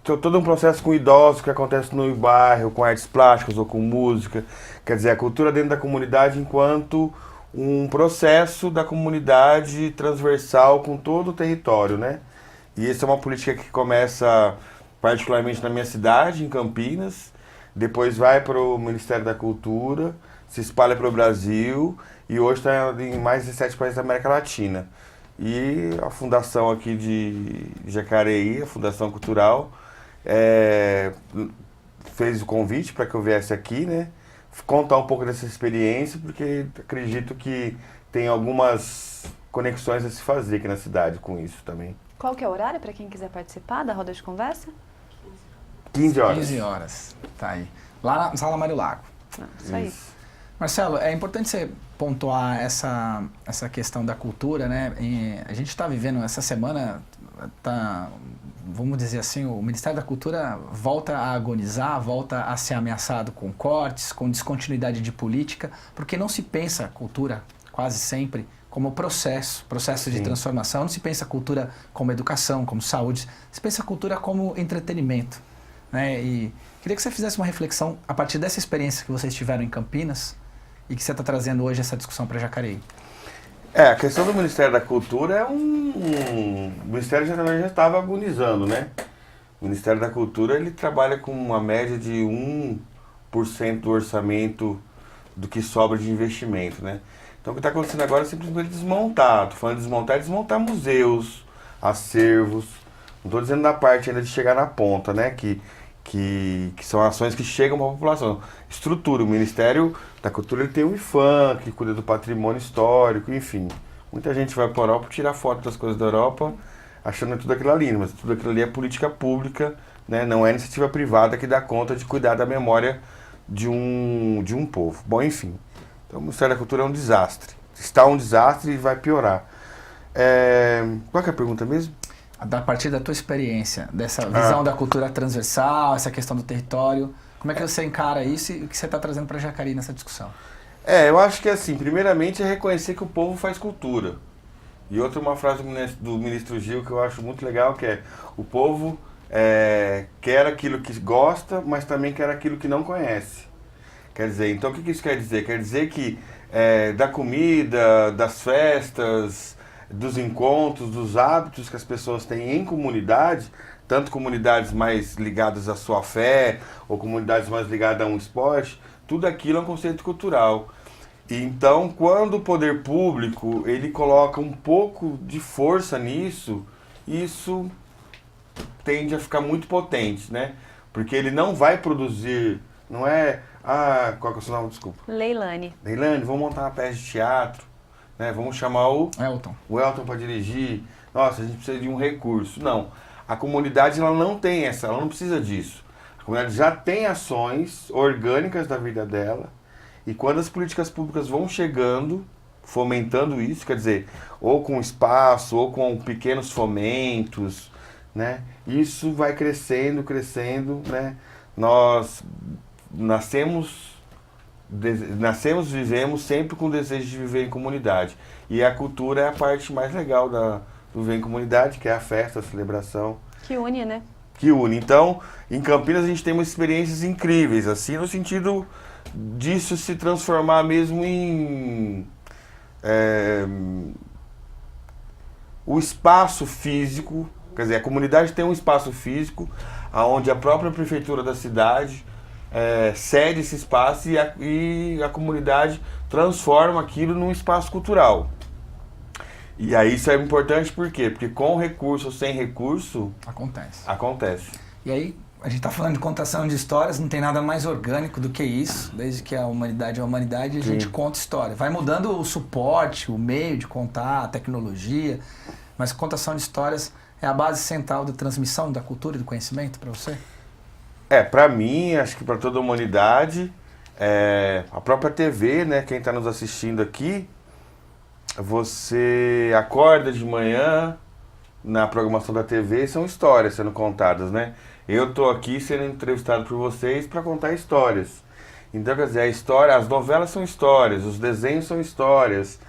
todo um processo com idosos que acontece no bairro, com artes plásticas ou com música. Quer dizer, a cultura dentro da comunidade enquanto um processo da comunidade transversal com todo o território, né? E essa é uma política que começa particularmente na minha cidade, em Campinas, depois vai para o Ministério da Cultura, se espalha para o Brasil e hoje está em mais de 7 países da América Latina. E a fundação aqui de Jacareí, a Fundação Cultural, fez o convite para que eu viesse aqui, né? Contar um pouco dessa experiência, porque acredito que tem algumas conexões a se fazer aqui na cidade com isso também. Qual que é o horário para quem quiser participar da roda de conversa? 15 horas. 15 horas, tá aí. Lá na Sala Mário Lago. Isso aí. Marcelo, é importante você pontuar essa questão da cultura, né? A gente está vivendo essa semana, vamos dizer assim, o Ministério da Cultura volta a agonizar, volta a ser ameaçado com cortes, com descontinuidade de política, porque não se pensa a cultura, quase sempre, como processo de transformação. Não se pensa a cultura como educação, como saúde, se pensa a cultura como entretenimento, né? E queria que você fizesse uma reflexão a partir dessa experiência que vocês tiveram em Campinas e que você está trazendo hoje essa discussão para Jacareí. A questão do Ministério da Cultura o Ministério já estava agonizando, né? O Ministério da Cultura, ele trabalha com uma média de 1% do orçamento do que sobra de investimento, né? Então o que está acontecendo agora é simplesmente desmontar. Estou falando de desmontar museus, acervos. Não estou dizendo da parte ainda de chegar na ponta, né? Que que são ações que chegam para a população. Estrutura, o Ministério da Cultura ele tem o IFAM, que cuida do patrimônio histórico, enfim. Muita gente vai para a Europa tirar foto das coisas da Europa, achando que tudo aquilo ali, mas tudo aquilo ali é política pública, né? Não é iniciativa privada que dá conta de cuidar da memória de um povo. Bom, enfim, então o Ministério da Cultura é um desastre. Está um desastre e vai piorar. Qual que é a pergunta mesmo? A partir da tua experiência, dessa visão da cultura transversal, essa questão do território, como é que você encara isso e o que você está trazendo para Jacareí nessa discussão? Eu acho que assim, primeiramente é reconhecer que o povo faz cultura. E outra, uma frase do ministro Gil que eu acho muito legal, que é: o povo quer aquilo que gosta, mas também quer aquilo que não conhece. Quer dizer, então o que isso quer dizer? Quer dizer que da comida, das festas, dos encontros, dos hábitos que as pessoas têm em comunidade, tanto comunidades mais ligadas à sua fé, ou comunidades mais ligadas a um esporte, tudo aquilo é um conceito cultural. Então, quando o poder público ele coloca um pouco de força nisso, isso tende a ficar muito potente, né? Porque ele não vai produzir, não é... qual que é o seu nome? Desculpa. Leilane. Leilane, vamos montar uma peça de teatro, né? Vamos chamar o Elton para dirigir. Nossa, a gente precisa de um recurso. Não, a comunidade ela não tem ela não precisa disso. A comunidade já tem ações orgânicas da vida dela, e quando as políticas públicas vão chegando, fomentando isso, quer dizer, ou com espaço, ou com pequenos fomentos, né? Isso vai crescendo, né? Nós vivemos sempre com o desejo de viver em comunidade. E a cultura é a parte mais legal do viver em comunidade, que é a festa, a celebração. Que une, né? Que une. Então, em Campinas a gente tem umas experiências incríveis, assim, no sentido disso se transformar mesmo em... o espaço físico, quer dizer, a comunidade tem um espaço físico, onde a própria prefeitura da cidade cede esse espaço e a comunidade transforma aquilo num espaço cultural. E aí isso é importante por quê? Porque com recurso ou sem recurso... Acontece. E aí, a gente está falando de contação de histórias, não tem nada mais orgânico do que isso. Desde que a humanidade é a humanidade, a gente conta história. Vai mudando o suporte, o meio de contar, a tecnologia, mas a contação de histórias é a base central da transmissão da cultura e do conhecimento para você? Para mim, acho que para toda a humanidade, a própria TV, né? Quem está nos assistindo aqui, você acorda de manhã, na programação da TV, são histórias sendo contadas, né? Eu estou aqui sendo entrevistado por vocês para contar histórias. Então, quer dizer, as novelas são histórias, os desenhos são histórias,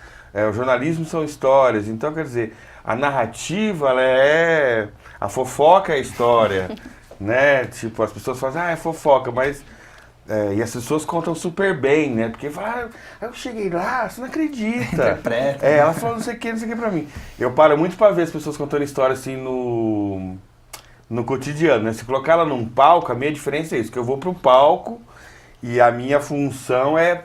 o jornalismo são histórias. Então, quer dizer, a narrativa, a fofoca é história, né? Tipo, as pessoas falam, é fofoca, mas... e as pessoas contam super bem, né? Porque falam, eu cheguei lá, você não acredita. Interpreta. Ela falou não sei o que pra mim. Eu paro muito pra ver as pessoas contando histórias assim no cotidiano, né? Se colocar ela num palco, a minha diferença é isso, que eu vou pro palco e a minha função é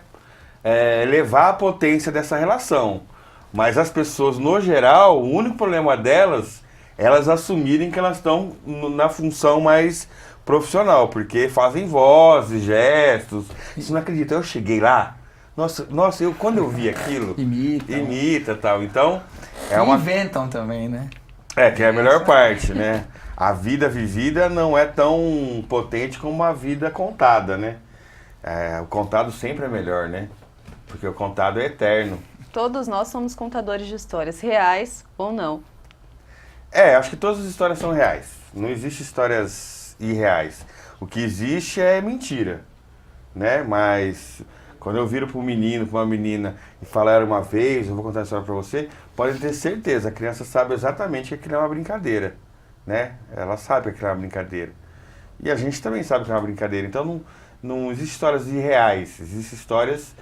levar a potência dessa relação. Mas as pessoas, no geral, o único problema delas, elas assumirem que elas estão na função mais profissional, porque fazem vozes, gestos. Você não acredita, eu cheguei lá, nossa, quando eu vi aquilo, imita tal. Então, inventam também, né? Que é a melhor parte, né? A vida vivida não é tão potente como a vida contada, né? O contado sempre é melhor, né? Porque o contado é eterno. Todos nós somos contadores de histórias, reais ou não. Acho que todas as histórias são reais. Não existe histórias irreais. O que existe é mentira, né? Mas quando eu viro para um menino, para uma menina e falaram uma vez, eu vou contar a história para você, pode ter certeza, a criança sabe exatamente que aquilo é uma brincadeira, né? Ela sabe que aquilo é uma brincadeira. E a gente também sabe que é uma brincadeira. Então não existe histórias irreais, existem histórias...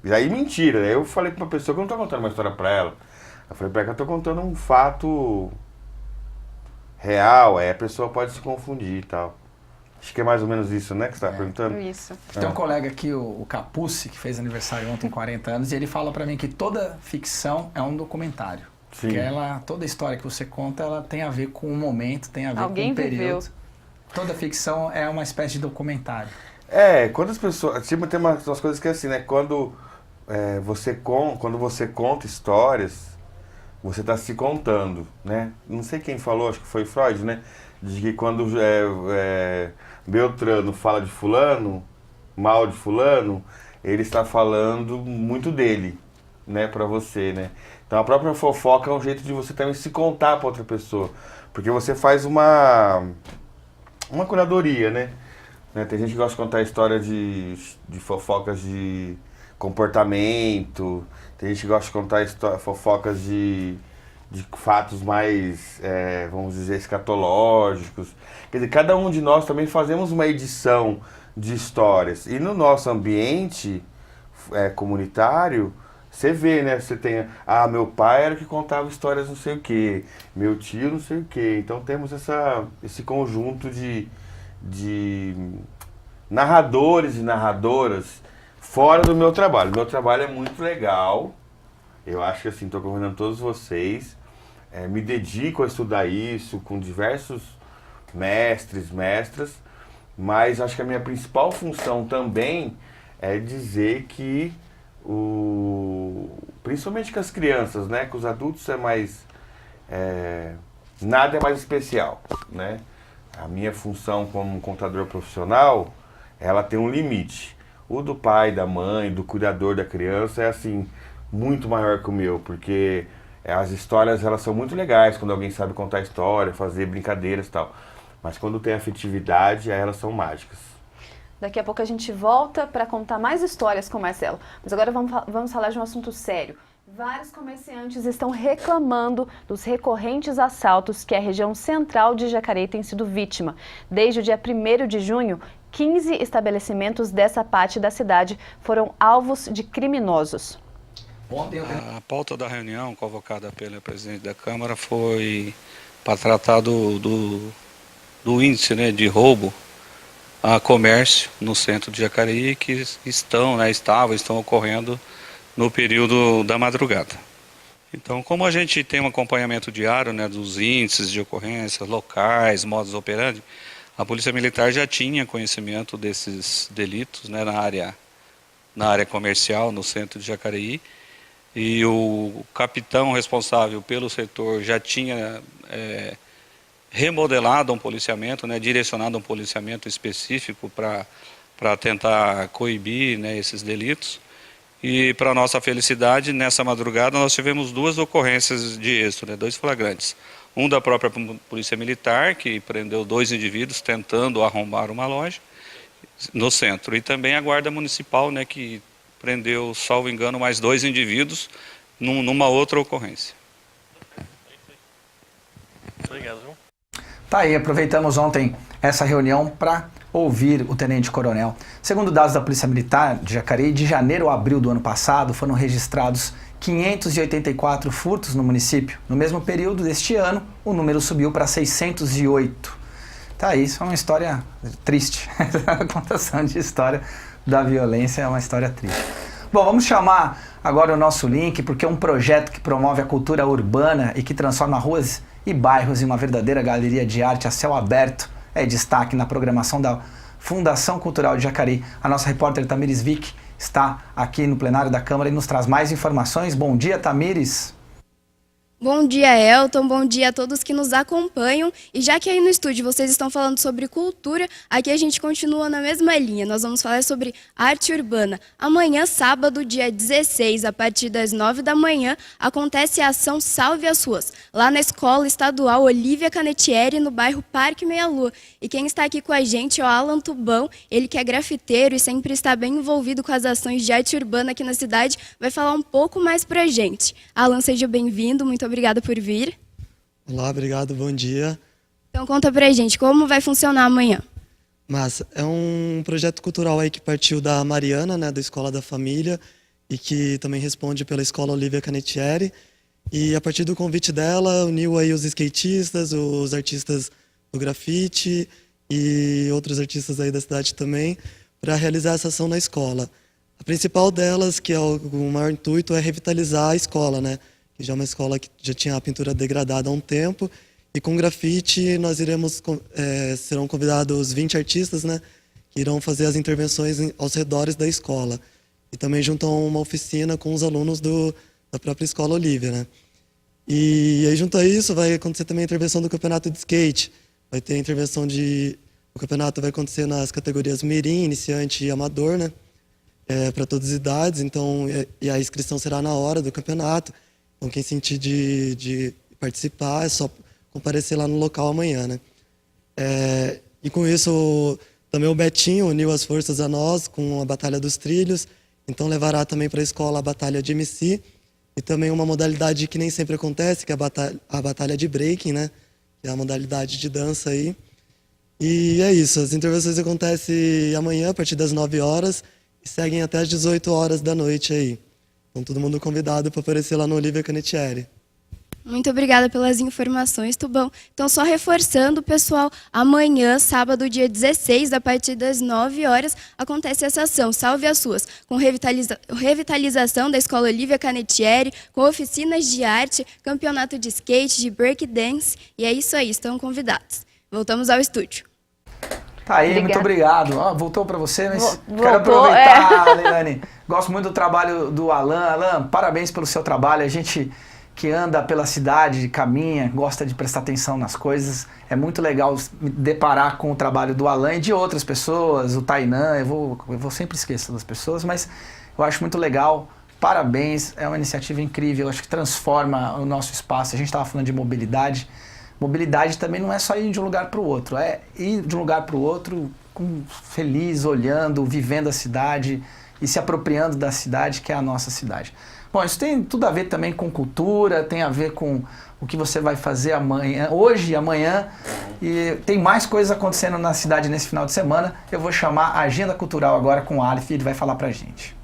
E aí mentira. Eu falei para uma pessoa que eu não estou contando uma história para ela. Eu falei para ela que eu estou contando um fato real, a pessoa pode se confundir e tal. Acho que é mais ou menos isso, né, que você está perguntando? Isso. Tem um colega aqui, o Capucci, que fez aniversário ontem, 40 anos, e ele fala para mim que toda ficção é um documentário. Sim. Que toda história que você conta, ela tem a ver com um momento, tem a ver Alguém com um período. viveu. Toda ficção é uma espécie de documentário. Quando as pessoas... Tipo, tem umas coisas que é assim, né? Quando você conta histórias, você está se contando, né? Não sei quem falou, acho que foi Freud, né? De que quando Beltrano fala de fulano, mal de fulano, ele está falando muito dele, né? Pra você, né? Então a própria fofoca é um jeito de você também se contar para outra pessoa. Porque você faz uma curadoria, né? Tem gente que gosta de contar história de fofocas de comportamento, tem gente que gosta de contar fofocas de fatos mais, vamos dizer, escatológicos. Quer dizer, cada um de nós também fazemos uma edição de histórias. E no nosso ambiente comunitário, você vê, né? Você tem, meu pai era que contava histórias não sei o quê, meu tio não sei o quê. Então temos esse conjunto de narradores e narradoras fora do meu trabalho. Meu trabalho é muito legal. Eu acho que assim, estou convidando todos vocês. Me dedico a estudar isso com diversos mestres, mestras, mas acho que a minha principal função também é dizer que principalmente com as crianças, né? Com os adultos nada é mais especial, né? A minha função como contador profissional, ela tem um limite. O do pai, da mãe, do cuidador da criança é assim, muito maior que o meu, porque as histórias elas são muito legais quando alguém sabe contar história, fazer brincadeiras e tal. Mas quando tem afetividade, aí elas são mágicas. Daqui a pouco a gente volta para contar mais histórias com o Marcelo. Mas agora vamos falar de um assunto sério. Vários comerciantes estão reclamando dos recorrentes assaltos que a região central de Jacareí tem sido vítima. Desde o dia 1º de junho, 15 estabelecimentos dessa parte da cidade foram alvos de criminosos. A pauta da reunião convocada pela presidente da Câmara foi para tratar do índice, né, de roubo a comércio no centro de Jacareí que estão ocorrendo no período da madrugada. Então, como a gente tem um acompanhamento diário, né, dos índices de ocorrência, locais, modus operandi, a Polícia Militar já tinha conhecimento desses delitos, né, na área comercial, no centro de Jacareí, e o capitão responsável pelo setor já tinha remodelado um policiamento, né, direcionado um policiamento específico para tentar coibir, né, esses delitos. E, para nossa felicidade, nessa madrugada nós tivemos 2 ocorrências de êxito, né, 2 flagrantes. Um da própria Polícia Militar, que prendeu 2 indivíduos tentando arrombar uma loja no centro. E também a Guarda Municipal, né, que prendeu, salvo engano, mais 2 indivíduos numa outra ocorrência. Obrigado. Tá aí, aproveitamos ontem essa reunião para ouvir o tenente-coronel. Segundo dados da Polícia Militar de Jacareí, de janeiro a abril do ano passado foram registrados 584 furtos no município. No mesmo período deste ano, o número subiu para 608. Tá aí, isso é uma história triste. A contação de história da violência é uma história triste. Bom, vamos chamar agora o nosso link, porque é um projeto que promove a cultura urbana e que transforma ruas e bairros em uma verdadeira galeria de arte a céu aberto. É destaque na programação da Fundação Cultural de Jacareí. A nossa repórter Tamires Vick está aqui no plenário da Câmara e nos traz mais informações. Bom dia, Tamires. Bom dia, Elton. Bom dia a todos que nos acompanham. E já que aí no estúdio vocês estão falando sobre cultura, aqui a gente continua na mesma linha. Nós vamos falar sobre arte urbana. Amanhã, sábado, dia 16, a partir das 9 da manhã, acontece a ação Salve as Ruas, lá na Escola Estadual Olívia Canetieri, no bairro Parque Meia Lua. E quem está aqui com a gente é o Alan Tubão, ele que é grafiteiro e sempre está bem envolvido com as ações de arte urbana aqui na cidade, vai falar um pouco mais pra gente. Alan, seja bem-vindo, muito obrigada por vir. Olá, obrigado, bom dia. Então conta pra gente, como vai funcionar amanhã? Mas é um projeto cultural aí que partiu da Mariana, né, da Escola da Família, e que também responde pela Escola Olívia Canetieri. E a partir do convite dela, uniu aí os skatistas, os artistas do grafite e outros artistas aí da cidade também, para realizar essa ação na escola. A principal delas, que é o maior intuito, é revitalizar a escola, né? Que já é uma escola que já tinha a pintura degradada há um tempo, E com grafite nós serão convidados 20 artistas, né, que irão fazer as intervenções aos redores da escola. E também juntam uma oficina com os alunos da própria Escola Olívia, né. E aí, junto a isso, vai acontecer também a intervenção do campeonato de skate. Vai ter a intervenção o campeonato vai acontecer nas categorias mirim, iniciante e amador, né, para todas as idades. Então, e a inscrição será na hora do campeonato. Então, quem sentir de participar é só comparecer lá no local amanhã, né. E com isso, também o Betinho uniu as forças a nós com a Batalha dos Trilhos. Então, levará também para a escola a Batalha de MC e também uma modalidade que nem sempre acontece, que é a Batalha de Breaking, né, que é a modalidade de dança aí. E é isso, as intervenções acontecem amanhã, a partir das 9 horas, e seguem até as 18 horas da noite aí. Então, todo mundo convidado para aparecer lá no Olívia Canettieri. Muito obrigada pelas informações, Tubão. Então, só reforçando, pessoal, amanhã, sábado, dia 16, a partir das 9 horas, acontece essa ação, Salve as Suas, com revitalização da Escola Olívia Canettieri, com oficinas de arte, campeonato de skate, de breakdance, e é isso aí, estão convidados. Voltamos ao estúdio. Tá aí, Obrigada. muito obrigado. Voltou para você, mas Voltou, quero aproveitar, Leilane. Gosto muito do trabalho do Alan. Alan, parabéns pelo seu trabalho. A gente que anda pela cidade, caminha, gosta de prestar atenção nas coisas. É muito legal me deparar com o trabalho do Alan e de outras pessoas, o Tainan, eu vou sempre esquecer das pessoas, mas eu acho muito legal. Parabéns, é uma iniciativa incrível, acho que transforma o nosso espaço. A gente estava falando de mobilidade. Mobilidade também não é só ir de um lugar para o outro, é ir de um lugar para o outro feliz, olhando, vivendo a cidade e se apropriando da cidade, que é a nossa cidade. Bom, isso tem tudo a ver também com cultura, tem a ver com o que você vai fazer amanhã, hoje e amanhã. E tem mais coisas acontecendo na cidade nesse final de semana. Eu vou chamar a Agenda Cultural agora com o Aleph e ele vai falar pra gente.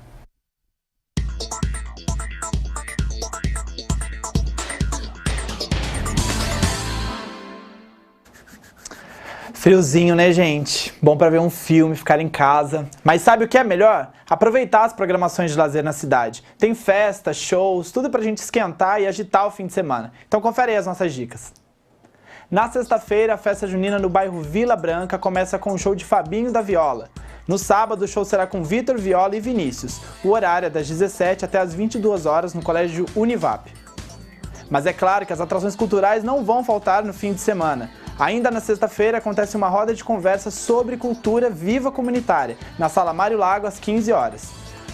Friozinho, né, gente? Bom pra ver um filme, ficar em casa. Mas sabe o que é melhor? Aproveitar as programações de lazer na cidade. Tem festas, shows, tudo pra gente esquentar e agitar o fim de semana. Então confere aí as nossas dicas. Na sexta-feira, a festa junina no bairro Vila Branca começa com o show de Fabinho da Viola. No sábado, o show será com Vitor Viola e Vinícius. O horário é das 17 até as 22 horas no Colégio Univap. Mas é claro que as atrações culturais não vão faltar no fim de semana. Ainda na sexta-feira acontece uma roda de conversa sobre cultura viva comunitária, na Sala Mário Lago, às 15 horas.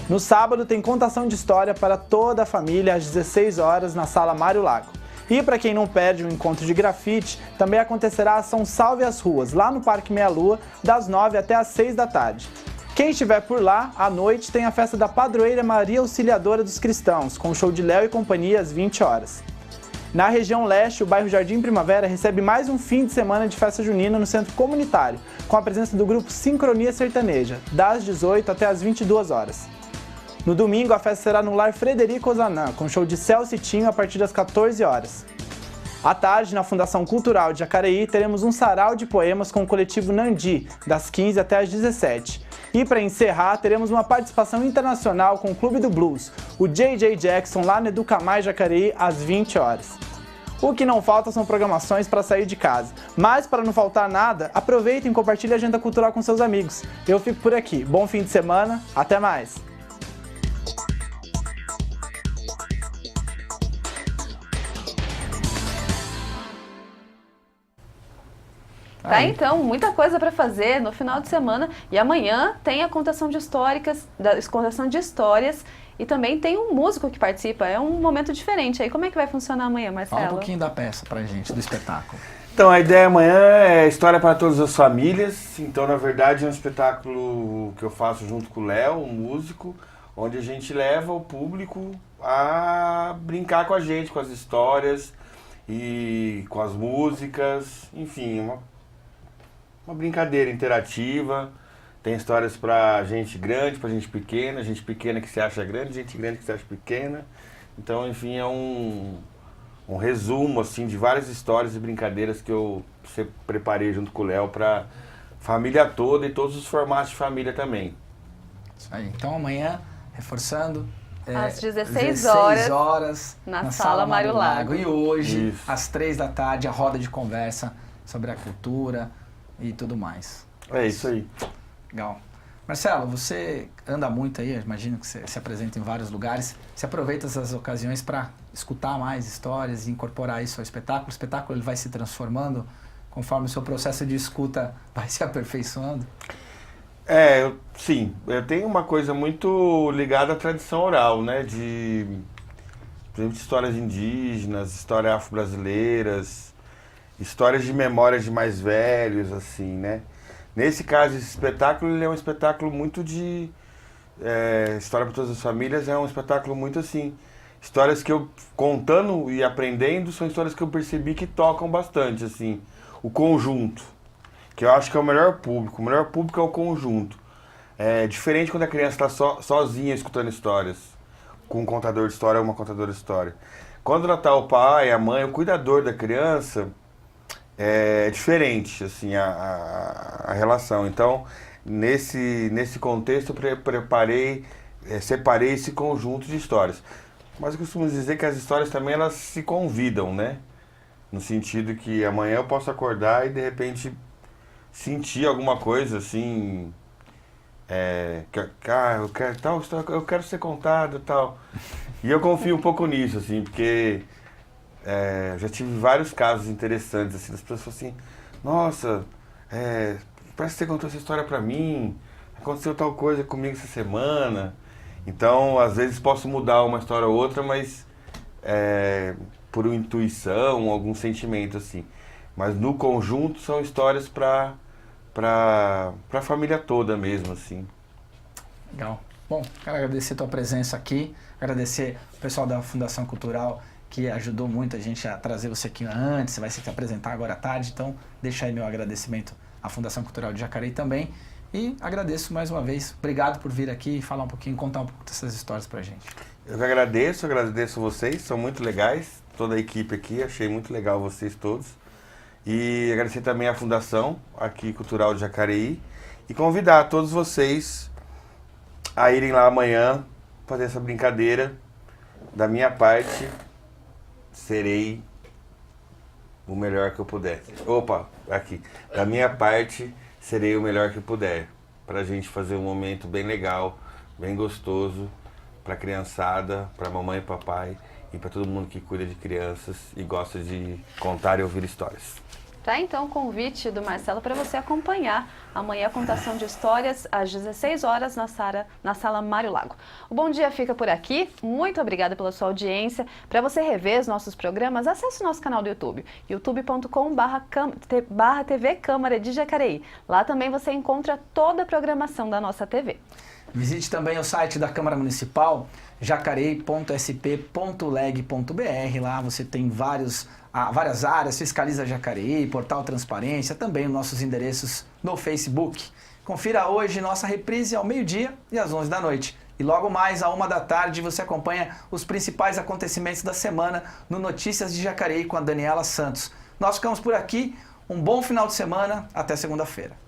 No sábado tem contação de história para toda a família, às 16 horas, na Sala Mário Lago. E para quem não perde o encontro de grafite, também acontecerá a ação Salve as Ruas, lá no Parque Meia Lua, das 9 até as 6 da tarde. Quem estiver por lá, à noite tem a festa da Padroeira Maria Auxiliadora dos Cristãos, com o show de Léo e companhia às 20 horas. Na região leste, o bairro Jardim Primavera recebe mais um fim de semana de festa junina no centro comunitário, com a presença do grupo Sincronia Sertaneja, das 18 até as 22 horas. No domingo, a festa será no Lar Frederico Ozanam, com show de Celso e Tinho a partir das 14 horas. À tarde, na Fundação Cultural de Jacareí, teremos um sarau de poemas com o coletivo Nandi, das 15 até as 17. E para encerrar, teremos uma participação internacional com o Clube do Blues, o J.J. Jackson, lá no Educa Mais Jacareí, às 20 horas. O que não falta são programações para sair de casa. Mas para não faltar nada, aproveitem e compartilhem a agenda cultural com seus amigos. Eu fico por aqui. Bom fim de semana, até mais! Tá, então, muita coisa para fazer no final de semana. E amanhã tem a contação de histórias e também tem um músico que participa. É um momento diferente aí. Como é que vai funcionar amanhã, Marcelo? Fala um pouquinho da peça pra gente, do espetáculo. Então, a ideia amanhã é história para todas as famílias. Então, na verdade, é um espetáculo que eu faço junto com o Léo, um músico, onde a gente leva o público a brincar com a gente, com as histórias e com as músicas. Enfim, uma brincadeira interativa. Tem histórias pra gente grande, pra gente pequena que se acha grande, gente grande que se acha pequena. Então, enfim, é um resumo assim, de várias histórias e brincadeiras que eu preparei junto com o Léo pra família toda e todos os formatos de família também. Isso aí. Então, amanhã, reforçando, às 16 horas na Sala Mário Lago. E hoje, às 3 da tarde, a roda de conversa sobre a cultura e tudo mais. É isso aí. Legal. Marcelo, você anda muito aí, imagino que você se apresenta em vários lugares. Você aproveita essas ocasiões para escutar mais histórias e incorporar isso ao espetáculo. O espetáculo ele vai se transformando conforme o seu processo de escuta vai se aperfeiçoando? Sim. Eu tenho uma coisa muito ligada à tradição oral, né? De, por exemplo, histórias indígenas, histórias afro-brasileiras, histórias de memórias de mais velhos, assim, né? Nesse caso, esse espetáculo ele é um espetáculo muito de... História para Todas as Famílias é um espetáculo muito assim... Histórias que eu, contando e aprendendo, são histórias que eu percebi que tocam bastante, assim. O conjunto, que eu acho que é o melhor público. O melhor público é o conjunto. É diferente quando a criança está sozinha escutando histórias, com um contador de história ou uma contadora de história. Quando ela está o pai, a mãe, o cuidador da criança... É diferente, assim, a relação. Então, nesse contexto, eu separei esse conjunto de histórias. Mas eu costumo dizer que as histórias também, elas se convidam, né? No sentido que amanhã eu posso acordar e, de repente, sentir alguma coisa, assim... eu quero ser contado e tal. E eu confio um pouco nisso, assim, porque... já tive vários casos interessantes, assim, das pessoas falam assim, nossa, parece que você contou essa história pra mim, aconteceu tal coisa comigo essa semana. Então, às vezes posso mudar uma história ou outra, mas por intuição, algum sentimento, assim. Mas no conjunto são histórias pra família toda mesmo, assim. Legal. Bom, quero agradecer a tua presença aqui, agradecer o pessoal da Fundação Cultural, que ajudou muito a gente a trazer você aqui antes, você vai se apresentar agora à tarde, então deixa aí meu agradecimento à Fundação Cultural de Jacareí também. E agradeço mais uma vez, obrigado por vir aqui e falar um pouquinho, contar um pouco dessas histórias pra gente. Eu que agradeço vocês, são muito legais, toda a equipe aqui, achei muito legal vocês todos. E agradecer também à Fundação aqui Cultural de Jacareí e convidar todos vocês a irem lá amanhã fazer essa brincadeira. Da minha parte, serei o melhor que eu puder. Da minha parte, serei o melhor que puder. Pra gente fazer um momento bem legal, bem gostoso, pra criançada, pra mamãe e papai e pra todo mundo que cuida de crianças e gosta de contar e ouvir histórias. Tá, então, o convite do Marcelo para você acompanhar amanhã a contação de histórias às 16 horas na Sala Mário Lago. O Bom Dia fica por aqui. Muito obrigada pela sua audiência. Para você rever os nossos programas, acesse o nosso canal do YouTube, youtube.com/TV Câmara de Jacareí. Lá também você encontra toda a programação da nossa TV. Visite também o site da Câmara Municipal, jacareí.sp.leg.br. Lá você tem várias áreas, Fiscaliza Jacareí, Portal Transparência, também os nossos endereços no Facebook. Confira hoje nossa reprise ao meio-dia e às 11 da noite. E logo mais, à 1 da tarde, você acompanha os principais acontecimentos da semana no Notícias de Jacareí com a Daniela Santos. Nós ficamos por aqui. Um bom final de semana. Até segunda-feira.